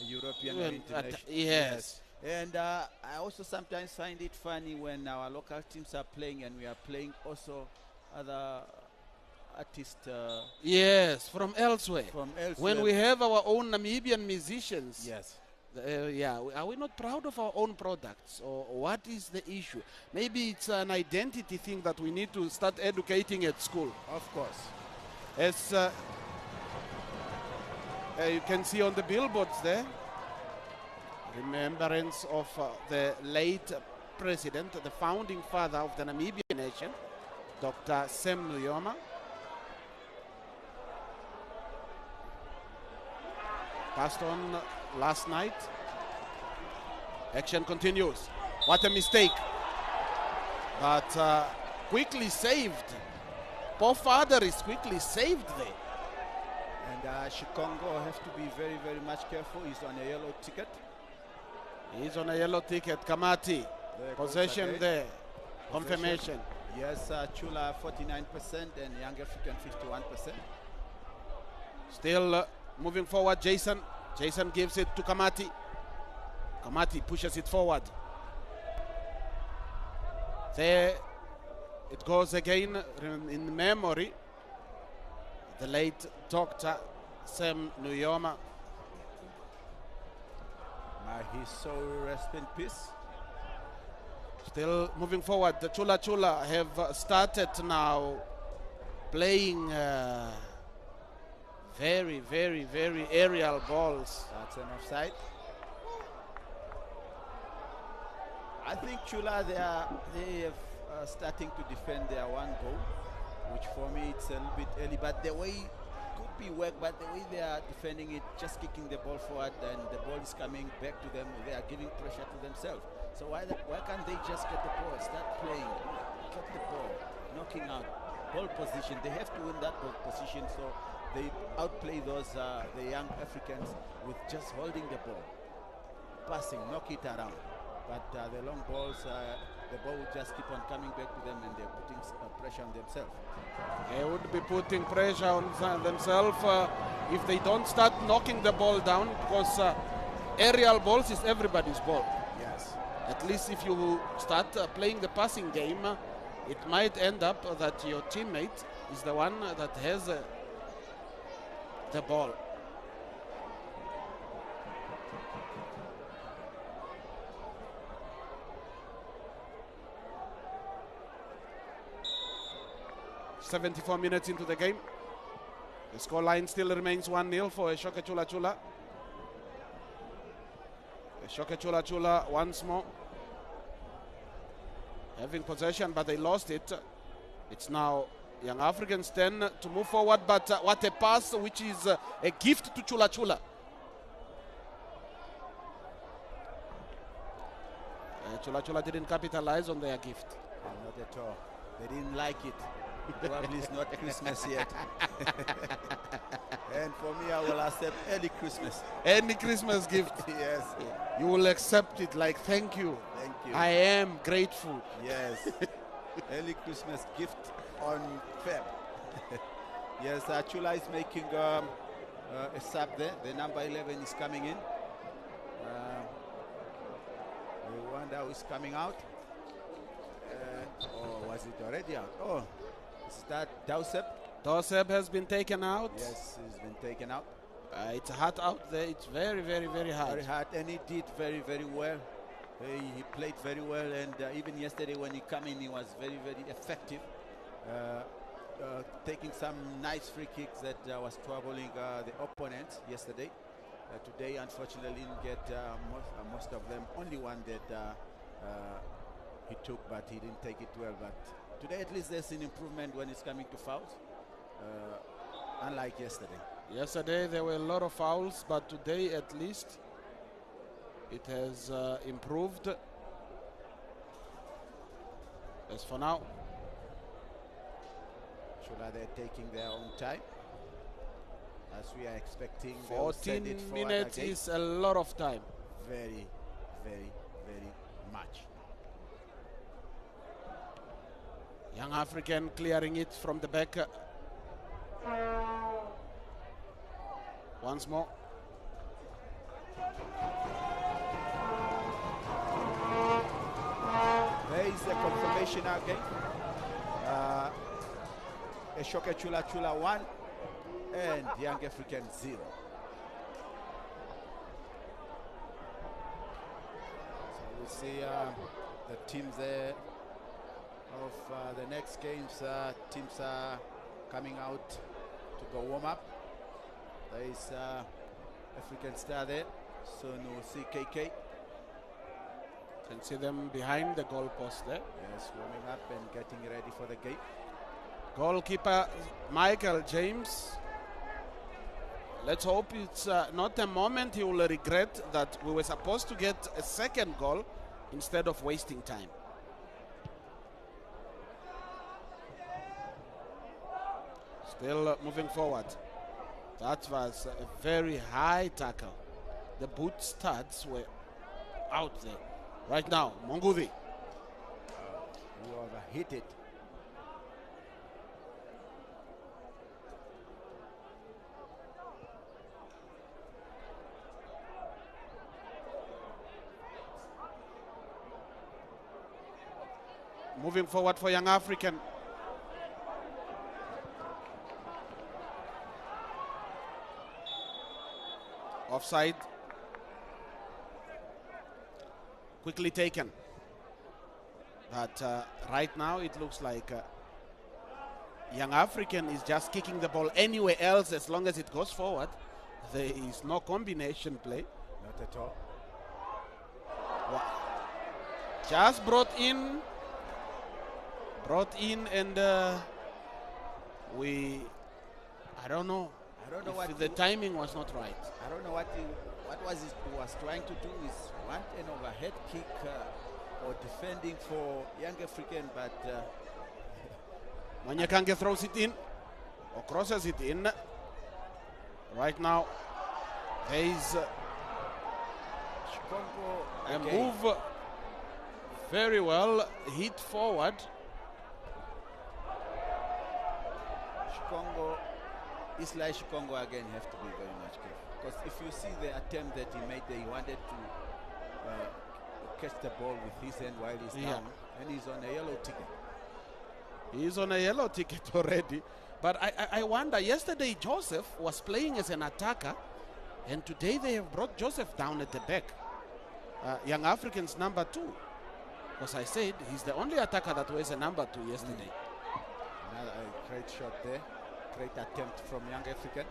European or international. Yes. And I also sometimes find it funny when our local teams are playing and we are playing also other artists. Yes, from elsewhere. From elsewhere. When we have our own Namibian musicians. Yes. Are we not proud of our own products, or what is the issue? Maybe it's an identity thing that we need to start educating at school. Of course. As you can see on the billboards there, remembrance of the late president, the founding father of the Namibian nation, Dr. Sam Nujoma. Passed on last night. Action continues. What a mistake. But quickly saved. Poor father is quickly saved there. And Shikongo has to be very, very much careful. He's on a yellow ticket. He's on a yellow ticket. Kamati. Possession there. Confirmation. Yes, Chula 49% and Young African 51%. Still moving forward, Jason. Jason gives it to Kamati. Kamati pushes it forward. There it goes again in memory. The late Dr. Sam Nuyoma. May his soul rest in peace. Still moving forward. The Chula Chula have started now playing very, very, very aerial balls. That's an offside. I think Chula, they are starting to defend their one goal, which for me it's a little bit early, but the way could be work, but the way they are defending it, just kicking the ball forward and the ball is coming back to them, they are giving pressure to themselves. So why can't they just get the ball, start playing, get the ball, knocking out, ball position. They have to win that ball position, so they outplay those the young Africans with just holding the ball, passing, knock it around. But the long balls, the ball will just keep on coming back to them and they're putting pressure on themselves. They would be putting pressure on themselves if they don't start knocking the ball down, because aerial balls is everybody's ball. Yes. At least if you start playing the passing game, it might end up that your teammate is the one that has the ball. "74 minutes into the game. The scoreline still remains 1-0 for Eeshoke Chula Chula. Eeshoke Chula Chula once more having possession, but they lost it. It's now Young Africans 10 to move forward, but what a pass, which is a gift to Chula Chula. Chula Chula didn't capitalize on their gift. Not at all. They didn't like it. Probably it's not Christmas yet. And for me, I will accept any Christmas. Any Christmas gift. Yes. You will accept it like, thank you. Thank you. I am grateful. Yes. Early Christmas gift on Feb. Yes, Chula is making a sub there. The number 11 is coming in. We wonder who is coming out. Or was it already out? Oh, is that Dowsep? Dowsep has been taken out. Yes, he's been taken out. It's hot out there. It's very, very, very hot. Very hard, and he did very, very well. He played very well, and even yesterday when he came in, he was very, very effective, taking some nice free kicks that was troubling the opponents yesterday. Today, unfortunately, didn't get most of them. Only one that he took, but he didn't take it well. But today, at least, there's an improvement when it's coming to fouls, unlike yesterday. Yesterday, there were a lot of fouls, but today, at least, it has improved. As for now, Chula, they're taking their own time, as we are expecting. 14 minutes is a lot of time. Very, very, very much. Young African clearing it from the back. Once more. There is the confirmation again. Eeshoke Chula Chula 1 and Young African 0. So we'll see the teams there of the next games. Teams are coming out to go warm up. There is African Star there, Sonu CKK. Can see them behind the goalpost there. Yes, warming up and getting ready for the game. Goalkeeper Michael James. Let's hope it's not a moment he will regret that we were supposed to get a second goal instead of wasting time. Still moving forward. That was a very high tackle. The boot studs were out there. Right now, Monguvi. Whoever hit it. Moving forward for Young African. Offside. Quickly taken. But right now it looks like Young African is just kicking the ball anywhere else as long as it goes forward. There is no combination play. Not at all. Just brought in and I don't know what the timing was not right. I don't know what was he was trying to do is want an overhead kick or defending for Young African, but Manyakange throws it in or crosses it in. Right now there is a move very well hit forward. Isla Shikongo again have to be very much careful, because if you see the attempt that he made there, he wanted to catch the ball with his hand while he's down, and he's on a yellow ticket. He's on a yellow ticket already. But I wonder, yesterday Joseph was playing as an attacker, and today they have brought Joseph down at the back. Young Africans number 2. Because I said he's the only attacker that wears a number 2 yesterday. Another great shot there. Great attempt from Young African.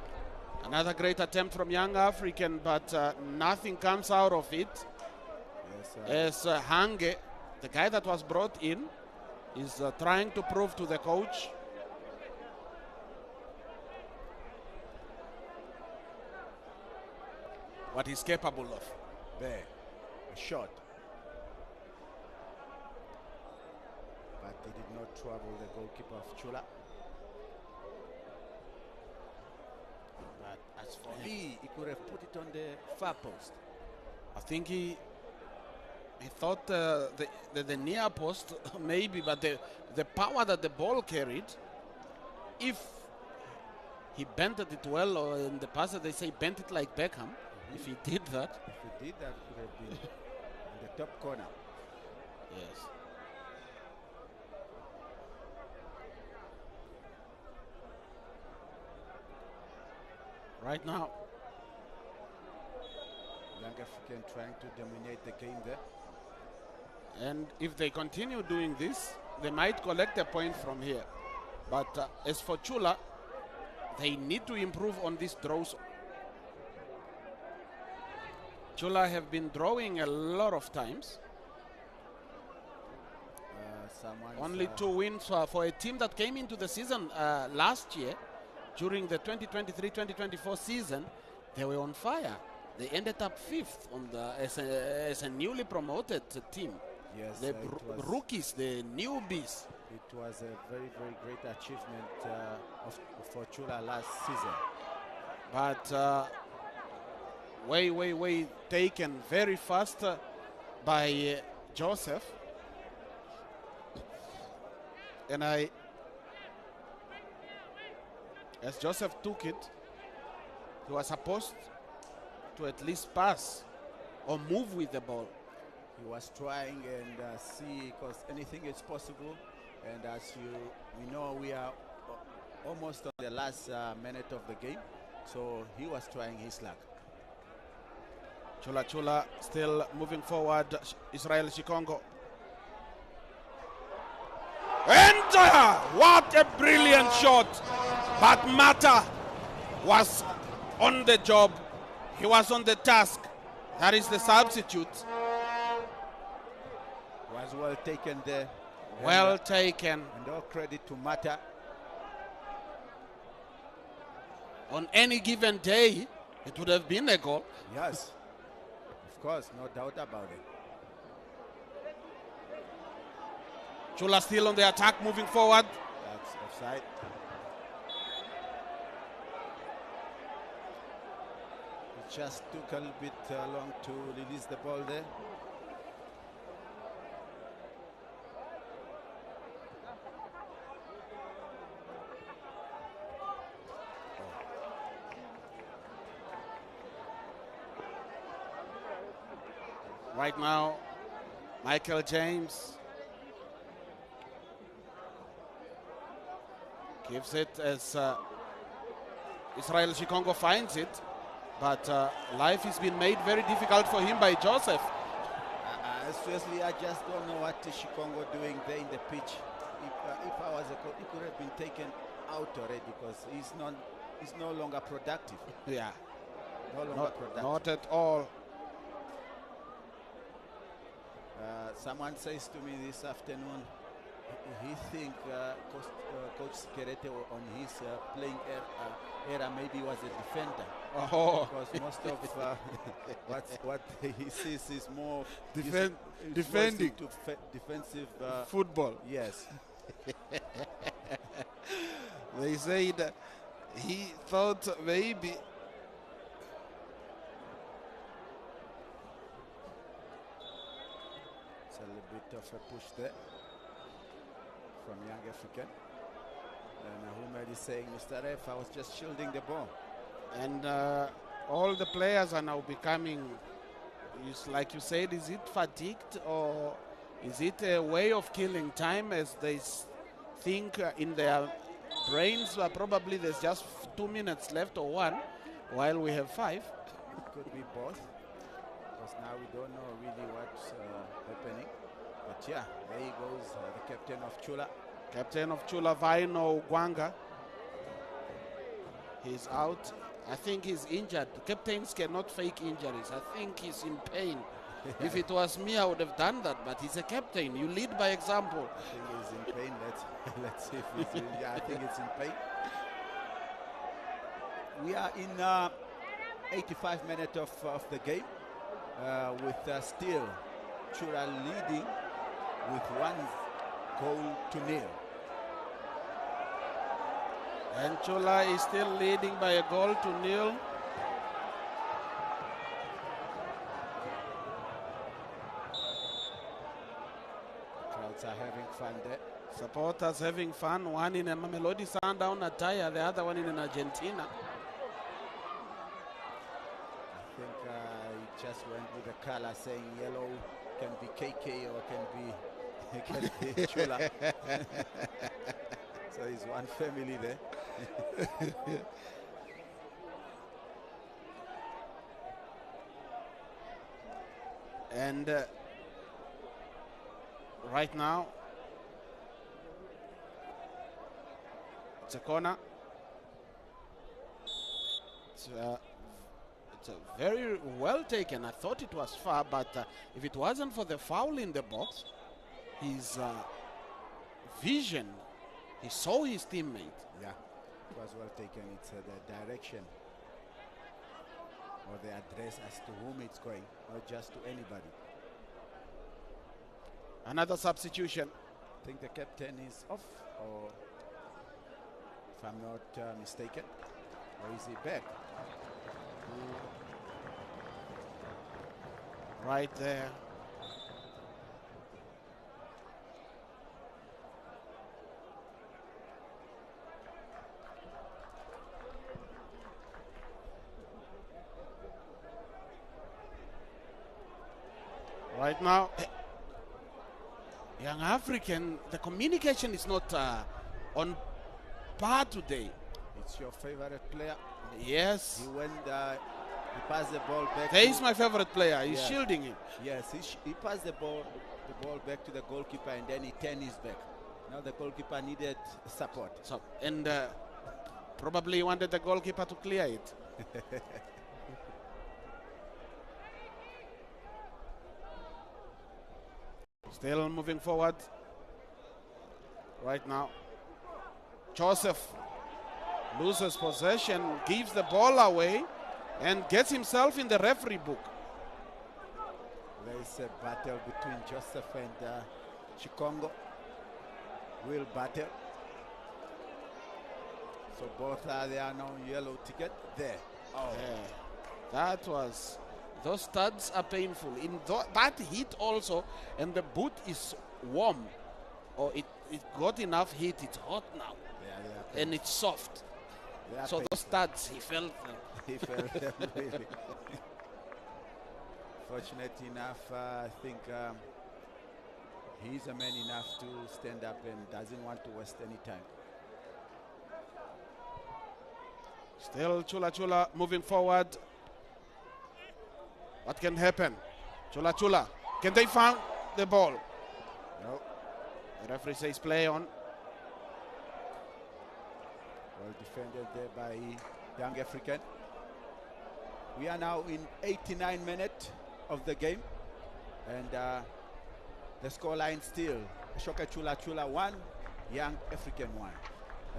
Another great attempt from Young African, but nothing comes out of it. Yes, as Hange, the guy that was brought in, is trying to prove to the coach what he's capable of. There, a shot. But he did not trouble the goalkeeper of Chula. But as for me, he could have put it on the far post. I think he thought the near post maybe, but the power that the ball carried, if he bent it well, or in the past they say bent it like Beckham, if he did that. If he did that, it could have been in the top corner. Yes. Right now, Young African trying to dominate the game there. and if they continue doing this, they might collect a point from here. But as for Chula, they need to improve on these draws. Chula have been drawing a lot of times. Only 2 wins for a team that came into the season last year. During the 2023-2024 season, they were on fire. They ended up 5th on as a newly promoted team. Yes, the rookies, the newbies. It was a very, very great achievement for Chula last season. But way taken very fast by Joseph. And as Joseph took it, he was supposed to at least pass or move with the ball. He was trying and see, because anything is possible. And as we know, we are almost on the last minute of the game. So he was trying his luck. Chula Chula still moving forward. Israel Shikongo. And what a brilliant shot. But Mata was on the job. He was on the task. That is the substitute. Was well taken there. Well taken. And all credit to Mata. On any given day, it would have been a goal. Yes, of course, no doubt about it. Chula still on the attack, moving forward. That's offside. It just took a little bit long to release the ball there. Right now, Michael James Gives it as Israel Shikongo finds it. But life has been made very difficult for him by Joseph. Seriously, I just don't know what Shikongo doing there in the pitch. If I was a coach, he could have been taken out already because he's no longer productive. Yeah. No longer productive. Not at all. Someone says to me this afternoon, he think Coach Sikerete on his playing era maybe was a defender. Oh. Because most of what he sees is more defending to defensive football. Yes. They say that he thought maybe it's a little bit of a push there from Young African. And Ahmed is saying, Mr. Ref, I was just shielding the ball. And all the players are now becoming, like you said, is it fatigued or is it a way of killing time as they think in their brains probably there's just 2 minutes left or 1 while we have 5? It could be both because now we don't know really what's happening. But yeah, there he goes, the captain of Chula. Captain of Chula, Vaino Gwanga. He's out. I think he's injured. Captains cannot fake injuries. I think he's in pain. If it was me, I would have done that. But he's a captain. You lead by example. I think he's in pain. Let's see if he's in. Yeah, I think it's in pain. We are in 85 minutes of the game with still Chula leading with 1 goal to 0. And Chula is still leading by a goal to 0. Crowds are having fun there. Supporters having fun. One in a Mamelodi Sundown attire, the other one in Argentina. I think he just went with the color saying yellow can be KK or can be Chula. So it's one family there. And right now, it's a corner. It's a very well taken. I thought it was far, but if it wasn't for the foul in the box, his vision, he saw his teammate. Yeah, it was well taken. It's the direction or the address as to whom it's going, not just to anybody. Another substitution. I think the captain is off, or if I'm not mistaken, or is he back? Right there. Right now, Young African, the communication is not on par today. It's your favorite player? Yes. He went, he passed the ball back. There is my favorite player. He's shielding him. Yes, he passed the ball back to the goalkeeper and then he turned his back. Now the goalkeeper needed support. So, and probably he wanted the goalkeeper to clear it. Still moving forward. Right now, Joseph loses possession, gives the ball away, and gets himself in the referee book. There is a battle between Joseph and Shikongo. Will battle. So both are there now. Yellow ticket there. Oh, yeah. Those studs are painful. In that heat also, and the boot is warm, or it got enough heat. It's hot now, and it's soft. So painful. Those studs, he felt them. He felt them really. Fortunate enough, I think he's a man enough to stand up and doesn't want to waste any time. Still Chula Chula moving forward. What can happen? Chula Chula. Can they find the ball? No. The referee says play on. Well defended there by Young African. We are now in 89 minutes of the game. And the scoreline still Eeshoke Chula Chula 1, Young African 1.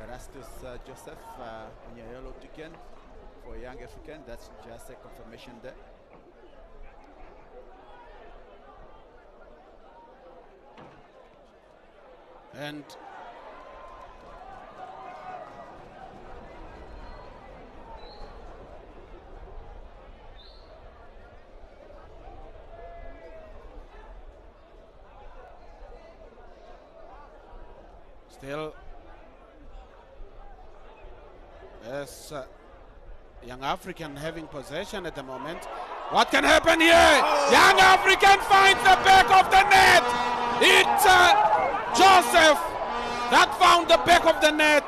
Erastus Joseph on your yellow ticket for Young African. That's just a confirmation there. And still, yes, Young African having possession at the moment. What can happen here? Oh. Young African finds the back of the net. It's Joseph that found the back of the net.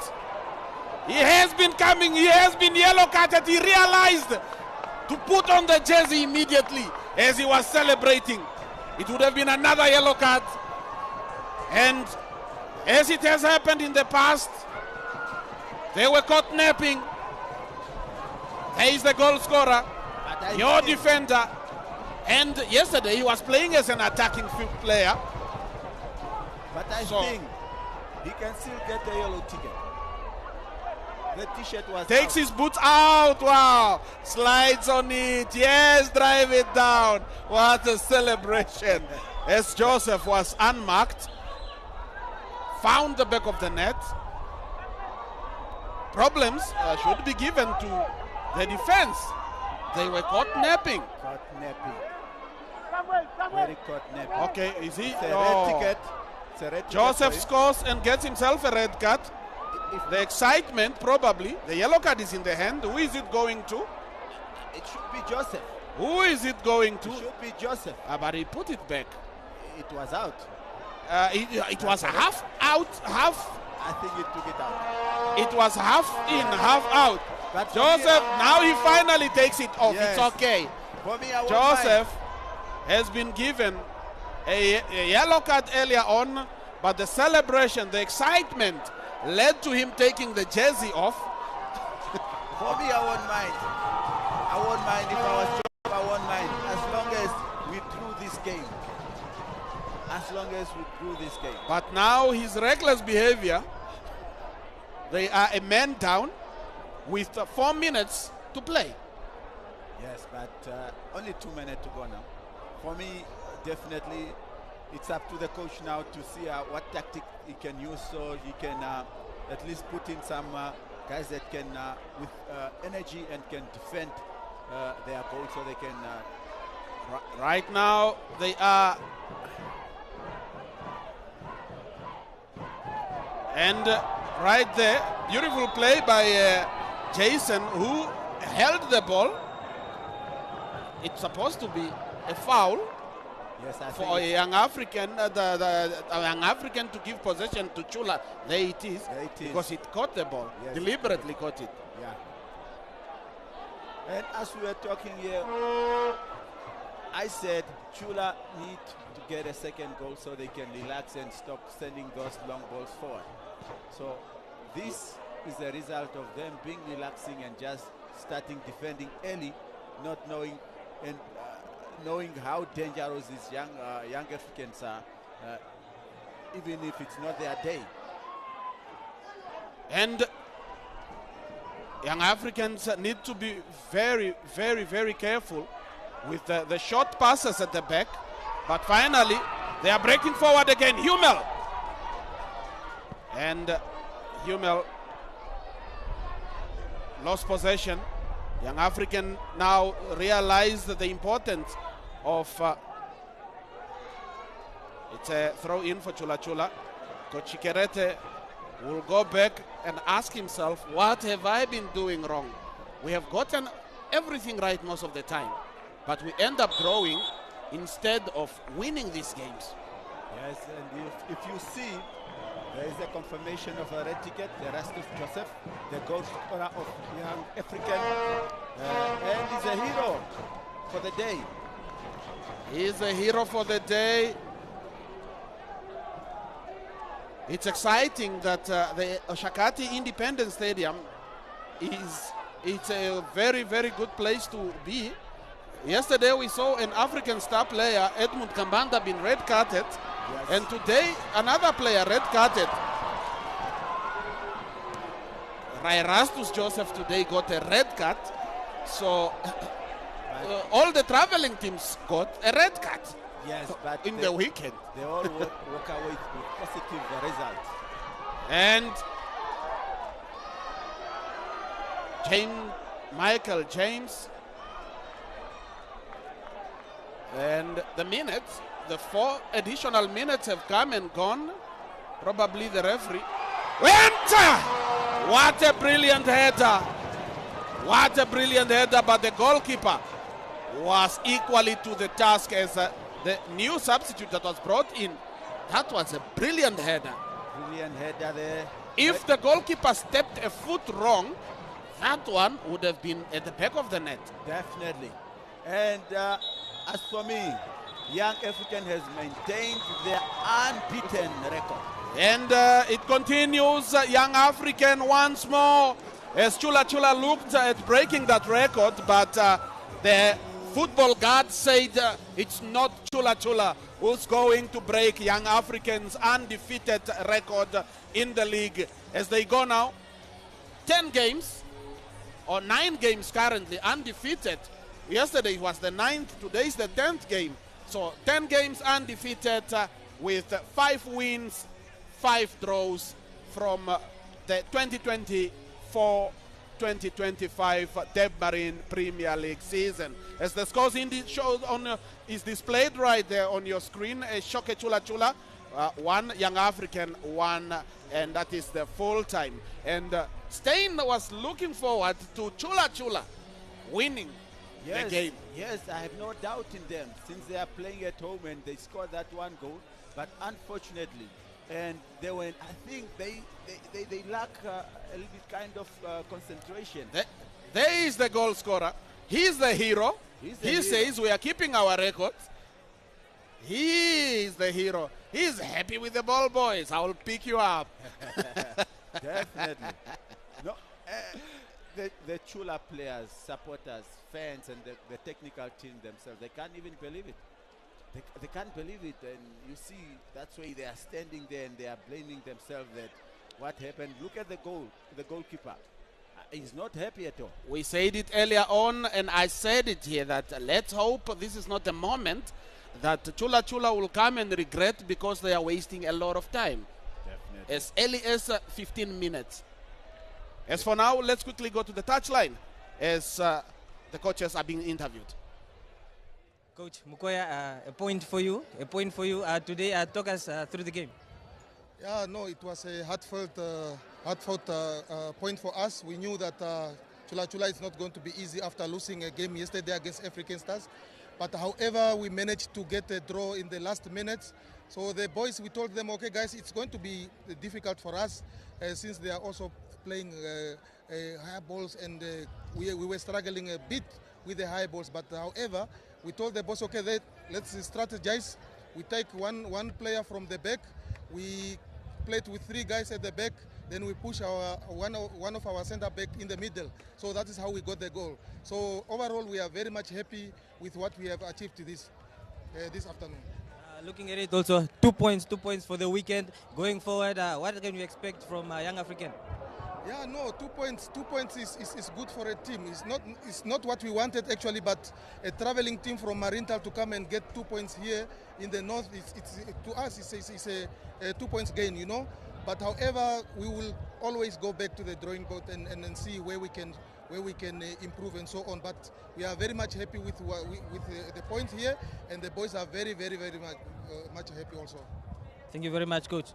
He has been coming, he has been yellow carded. He realized to put on the jersey immediately as he was celebrating. It would have been another yellow card. And as it has happened in the past, they were caught napping. There is the goal scorer, your defender. And yesterday he was playing as an attacking player. But I think he can still get the yellow ticket. The t-shirt was takes out. His boots out. Wow. Slides on it. Yes, drive it down. What a celebration. As Joseph was unmarked, found the back of the net. Problems should be given to the defense. They were caught napping. Caught napping. Very caught napping. Okay, is he? It's a red ticket. Joseph scores and gets himself a red card. The excitement, probably. The yellow card is in the hand. Who is it going to? It should be Joseph. Who is it going to? It should be Joseph. But he put it back. It was out. It was half out, half. I think it took it out. It was half in, half out. But Joseph, now he finally takes it off. Yes. It's okay. For me, Joseph has been given a yellow card earlier on, but the celebration, the excitement led to him taking the jersey off. For me, I won't mind. I won't mind if I was Joseph. I won't mind as long as we drew this game. As long as we drew this game. But now his reckless behavior. They are a man down with 4 minutes to play. Yes, but only 2 minutes to go now. For me, definitely, it's up to the coach now to see what tactic he can use, so he can at least put in some guys that can, with energy, and can defend their goal, so they can. Right now, they are. And right there, beautiful play by Jason, who held the ball. It's supposed to be a foul. Yes, for a young African, the young African to give possession to Chula. There it is. There it is. Because it caught the ball. Yes, deliberately caught it. Yeah. And as we were talking here, I said Chula need to get a second goal so they can relax and stop sending those long balls forward. So this is the result of them being relaxing and just starting defending early, not knowing and knowing how dangerous these young Africans are, even if it's not their day. And young Africans need to be very, very, very careful with the short passes at the back. But finally, they are breaking forward again. Hummel. And Hummel lost possession. Young African now realized the importance of it's a throw in for Chula Chula. Coach Chikerete will go back and ask himself, what have I been doing wrong? We have gotten everything right most of the time, but we end up drawing instead of winning these games. Yes, and if you see There is a confirmation of a red ticket. The rest of Joseph, the goal scorer of Young African, and he's a hero for the day. He's a hero for the day. It's exciting that the Oshakati Independence Stadium it's a very, very good place to be. Yesterday we saw an African star player, Edmund Kambanda, being red carded. Yes. And today another player red carded. Rairastus Joseph today got a red card. So all the traveling teams got a red card. Yes, but in the weekend. They all walk away with positive results. And Michael James. And the minutes, the 4 additional minutes have come and gone. Probably the referee. Enter! What a brilliant header. What a brilliant header, but the goalkeeper was equally to the task as the new substitute that was brought in. That was a brilliant header. Brilliant header there. If the goalkeeper stepped a foot wrong, that one would have been at the back of the net. Definitely. And as for me, Young African has maintained their unbeaten record. And it continues. Young African once more, as Chula Chula looked at breaking that record, but the football god said it's not Chula Chula who's going to break Young African's undefeated record in the league. As they go now, 10 games, or 9 games currently, undefeated. Yesterday was the 9th, today is the 10th game. So 10 games undefeated with 5 wins, 5 draws from the 2024-2025 Debmarine Premier League season. As the scores shows on is displayed right there on your screen. Eeshoke Chula Chula, 1, Young African 1, and that is the full time. And Stein was looking forward to Chula Chula winning the game. Yes, I have no doubt in them since they are playing at home and they scored that 1 goal. But unfortunately, and they went, I think they lack a little bit kind of concentration. There is the goal scorer. He's the hero. He says we are keeping our records. He is the hero. He's happy with the ball, boys. I will pick you up. Definitely. No, the Chula players, supporters, fans, and the technical team themselves, they can't even believe it. They can't believe it, and you see that's why they are standing there and they are blaming themselves that what happened. Look at the goal, the goalkeeper. He's not happy at all. We said it earlier on, and I said it here, that let's hope this is not the moment that Chula Chula will come and regret because they are wasting a lot of time. Definitely. As early as 15 minutes. As for now, let's quickly go to the touchline as the coaches are being interviewed. Coach Mukoya, a point for you. Today. Talk us through the game. Yeah, no, it was a heartfelt point for us. We knew that Chula Chula is not going to be easy after losing a game yesterday against African Stars. But however, we managed to get a draw in the last minutes. So the boys, we told them, okay, guys, it's going to be difficult for us since they are also playing high balls, and we were struggling a bit with the high balls. But however, we told the boss, okay, let's strategize. We take one player from the back. We played with 3 guys at the back. Then we push one of our center back in the middle. So that is how we got the goal. So overall, we are very much happy with what we have achieved this afternoon. Looking at it also, 2 points for the weekend. Going forward, what can we expect from Young African? Yeah, no, 2 points. 2 points is good for a team. It's not what we wanted actually, but a traveling team from Marintal to come and get 2 points here in the north, to us it's a 2 points gain, you know. But however, we will always go back to the drawing board and see where we can improve and so on. But we are very much happy with the points here, and the boys are very, very, very much happy also. Thank you very much, Coach.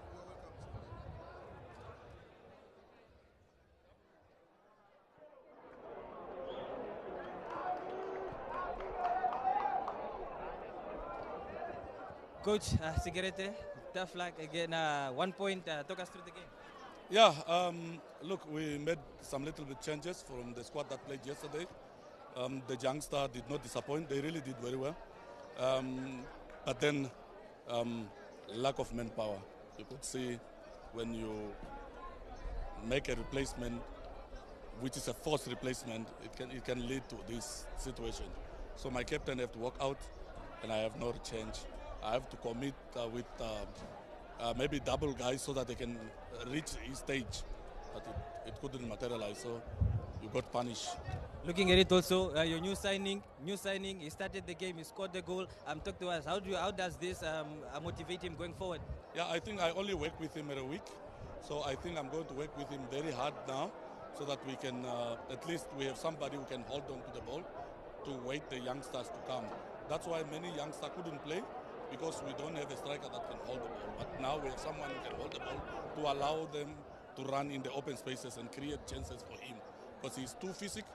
Coach Sigarete, tough luck again. 1 point. Talk us through the game. Yeah, look, we made some little bit changes from the squad that played yesterday. The youngster did not disappoint. They really did very well. But then, lack of manpower. You could see when you make a replacement, which is a forced replacement, it can lead to this situation. So my captain have to walk out, and I have no change. I have to commit with maybe double guys so that they can reach his stage, but it couldn't materialize. So you got punished. Looking at it also, your new signing, he started the game, he scored the goal. Talk to us, how does this motivate him going forward? Yeah, I think I only work with him every week. So I think I'm going to work with him very hard now so that we can, at least we have somebody who can hold on to the ball to wait the youngsters to come. That's why many youngsters couldn't play, because we don't have a striker that can hold the ball. But now we have someone who can hold the ball to allow them to run in the open spaces and create chances for him, because he's too physical.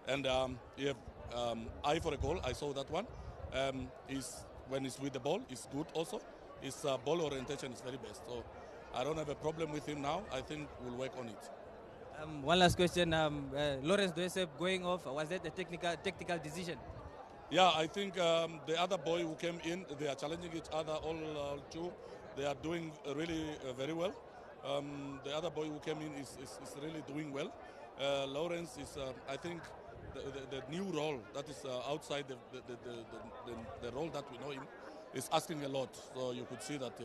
And he have eye for a goal. I saw that one. When he's with the ball, he's good also. His ball orientation is very best. So I don't have a problem with him now. I think we'll work on it. One last question. Lawrence Doesep going off, was that a tactical decision? Yeah, I think the other boy who came in, they are challenging each other, all two. They are doing really very well. The other boy who came in is really doing well. Lawrence is, I think, the new role that is outside the role that we know him is asking a lot. So you could see that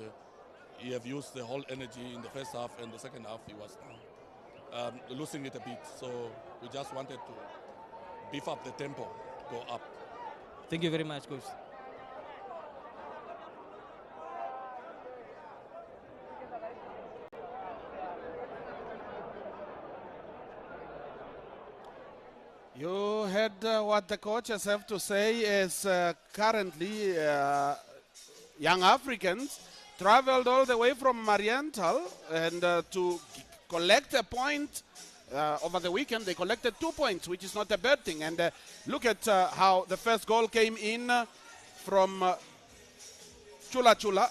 he have used the whole energy in the first half, and the second half he was losing it a bit. So we just wanted to beef up the tempo, go up. Thank you very much, Coach. You heard what the coaches have to say. Is currently young Africans traveled all the way from Marienthal and to collect a point over the weekend. They collected 2 points, which is not a bad thing. And look at how the first goal came in from Chula Chula,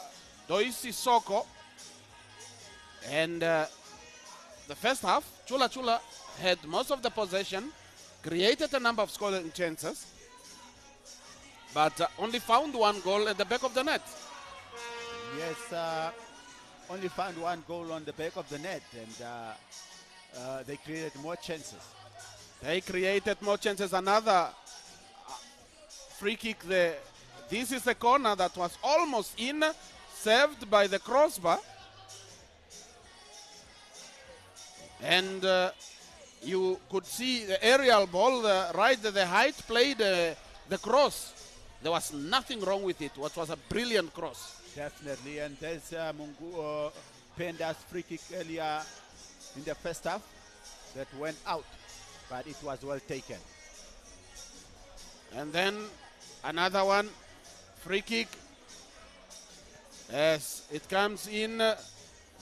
Doisi Soko. And the first half, Chula Chula had most of the possession, created a number of scoring chances, but only found one goal at the back of the net. Yes, only found one goal on the back of the net, and they created more chances. They created more chances. Another free kick there. This is a corner that was almost in, saved by the crossbar. And you could see the aerial ball, right at the height, played the cross. There was nothing wrong with it. It was a brilliant cross. Definitely, and there's Mungu Penda's free kick earlier in the first half that went out, but it was well taken. And then another one, free kick, as it comes in,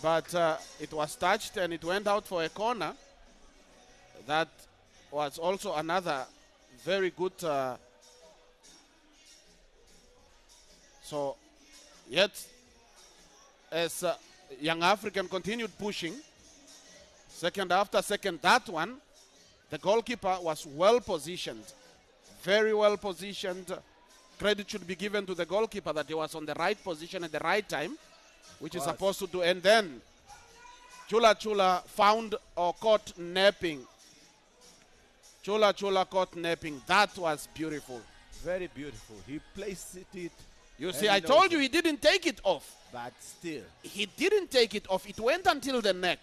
but it was touched and it went out for a corner. That was also another very good. So, yet, as Young African continued pushing, second after second, that one, the goalkeeper was well positioned, very well positioned. Credit should be given to the goalkeeper that he was on the right position at the right time, which is supposed to do. And then Chula Chula found or caught napping. Chula Chula caught napping. That was beautiful. Very beautiful. He placed it. You see, I told you he didn't take it off. But still. He didn't take it off. It went until the neck.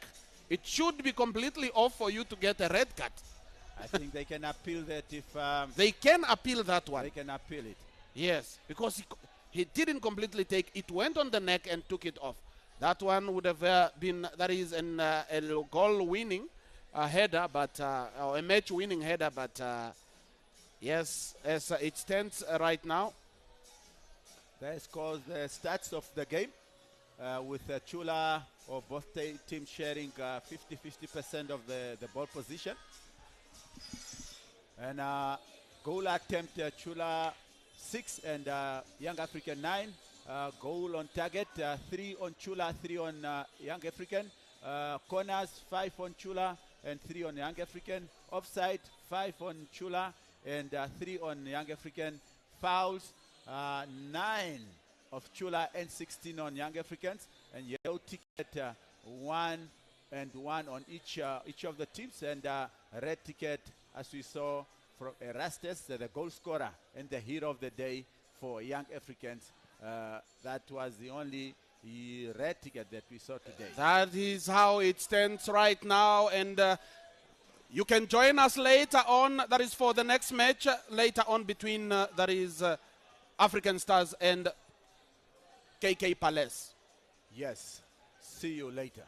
It should be completely off for you to get a red card. I think they can appeal that if... they can appeal that one. They can appeal it. Yes, because he didn't completely take it. Went on the neck and took it off. That one would have been, that is a goal-winning header, but or a match-winning header, but yes, as it stands right now. That's called the stats of the game, with Chula or both teams sharing 50-50% of the ball position. And goal attempt, Chula 6 and Young African 9. Goal on target, 3 on Chula, 3 on Young African. Corners, 5 on Chula and 3 on Young African. Offside, 5 on Chula and 3 on Young African. Fouls, 9 of Chula and 16 on Young Africans. And yellow ticket, 1 and 1 on each of the teams. And red ticket, as we saw from Erastus, the goal scorer and the hero of the day for Young Africans. That was the only red ticket that we saw today. That is how it stands right now, and you can join us later on. That is for the next match later on between that is African Stars and KK Palace. Yes. See you later.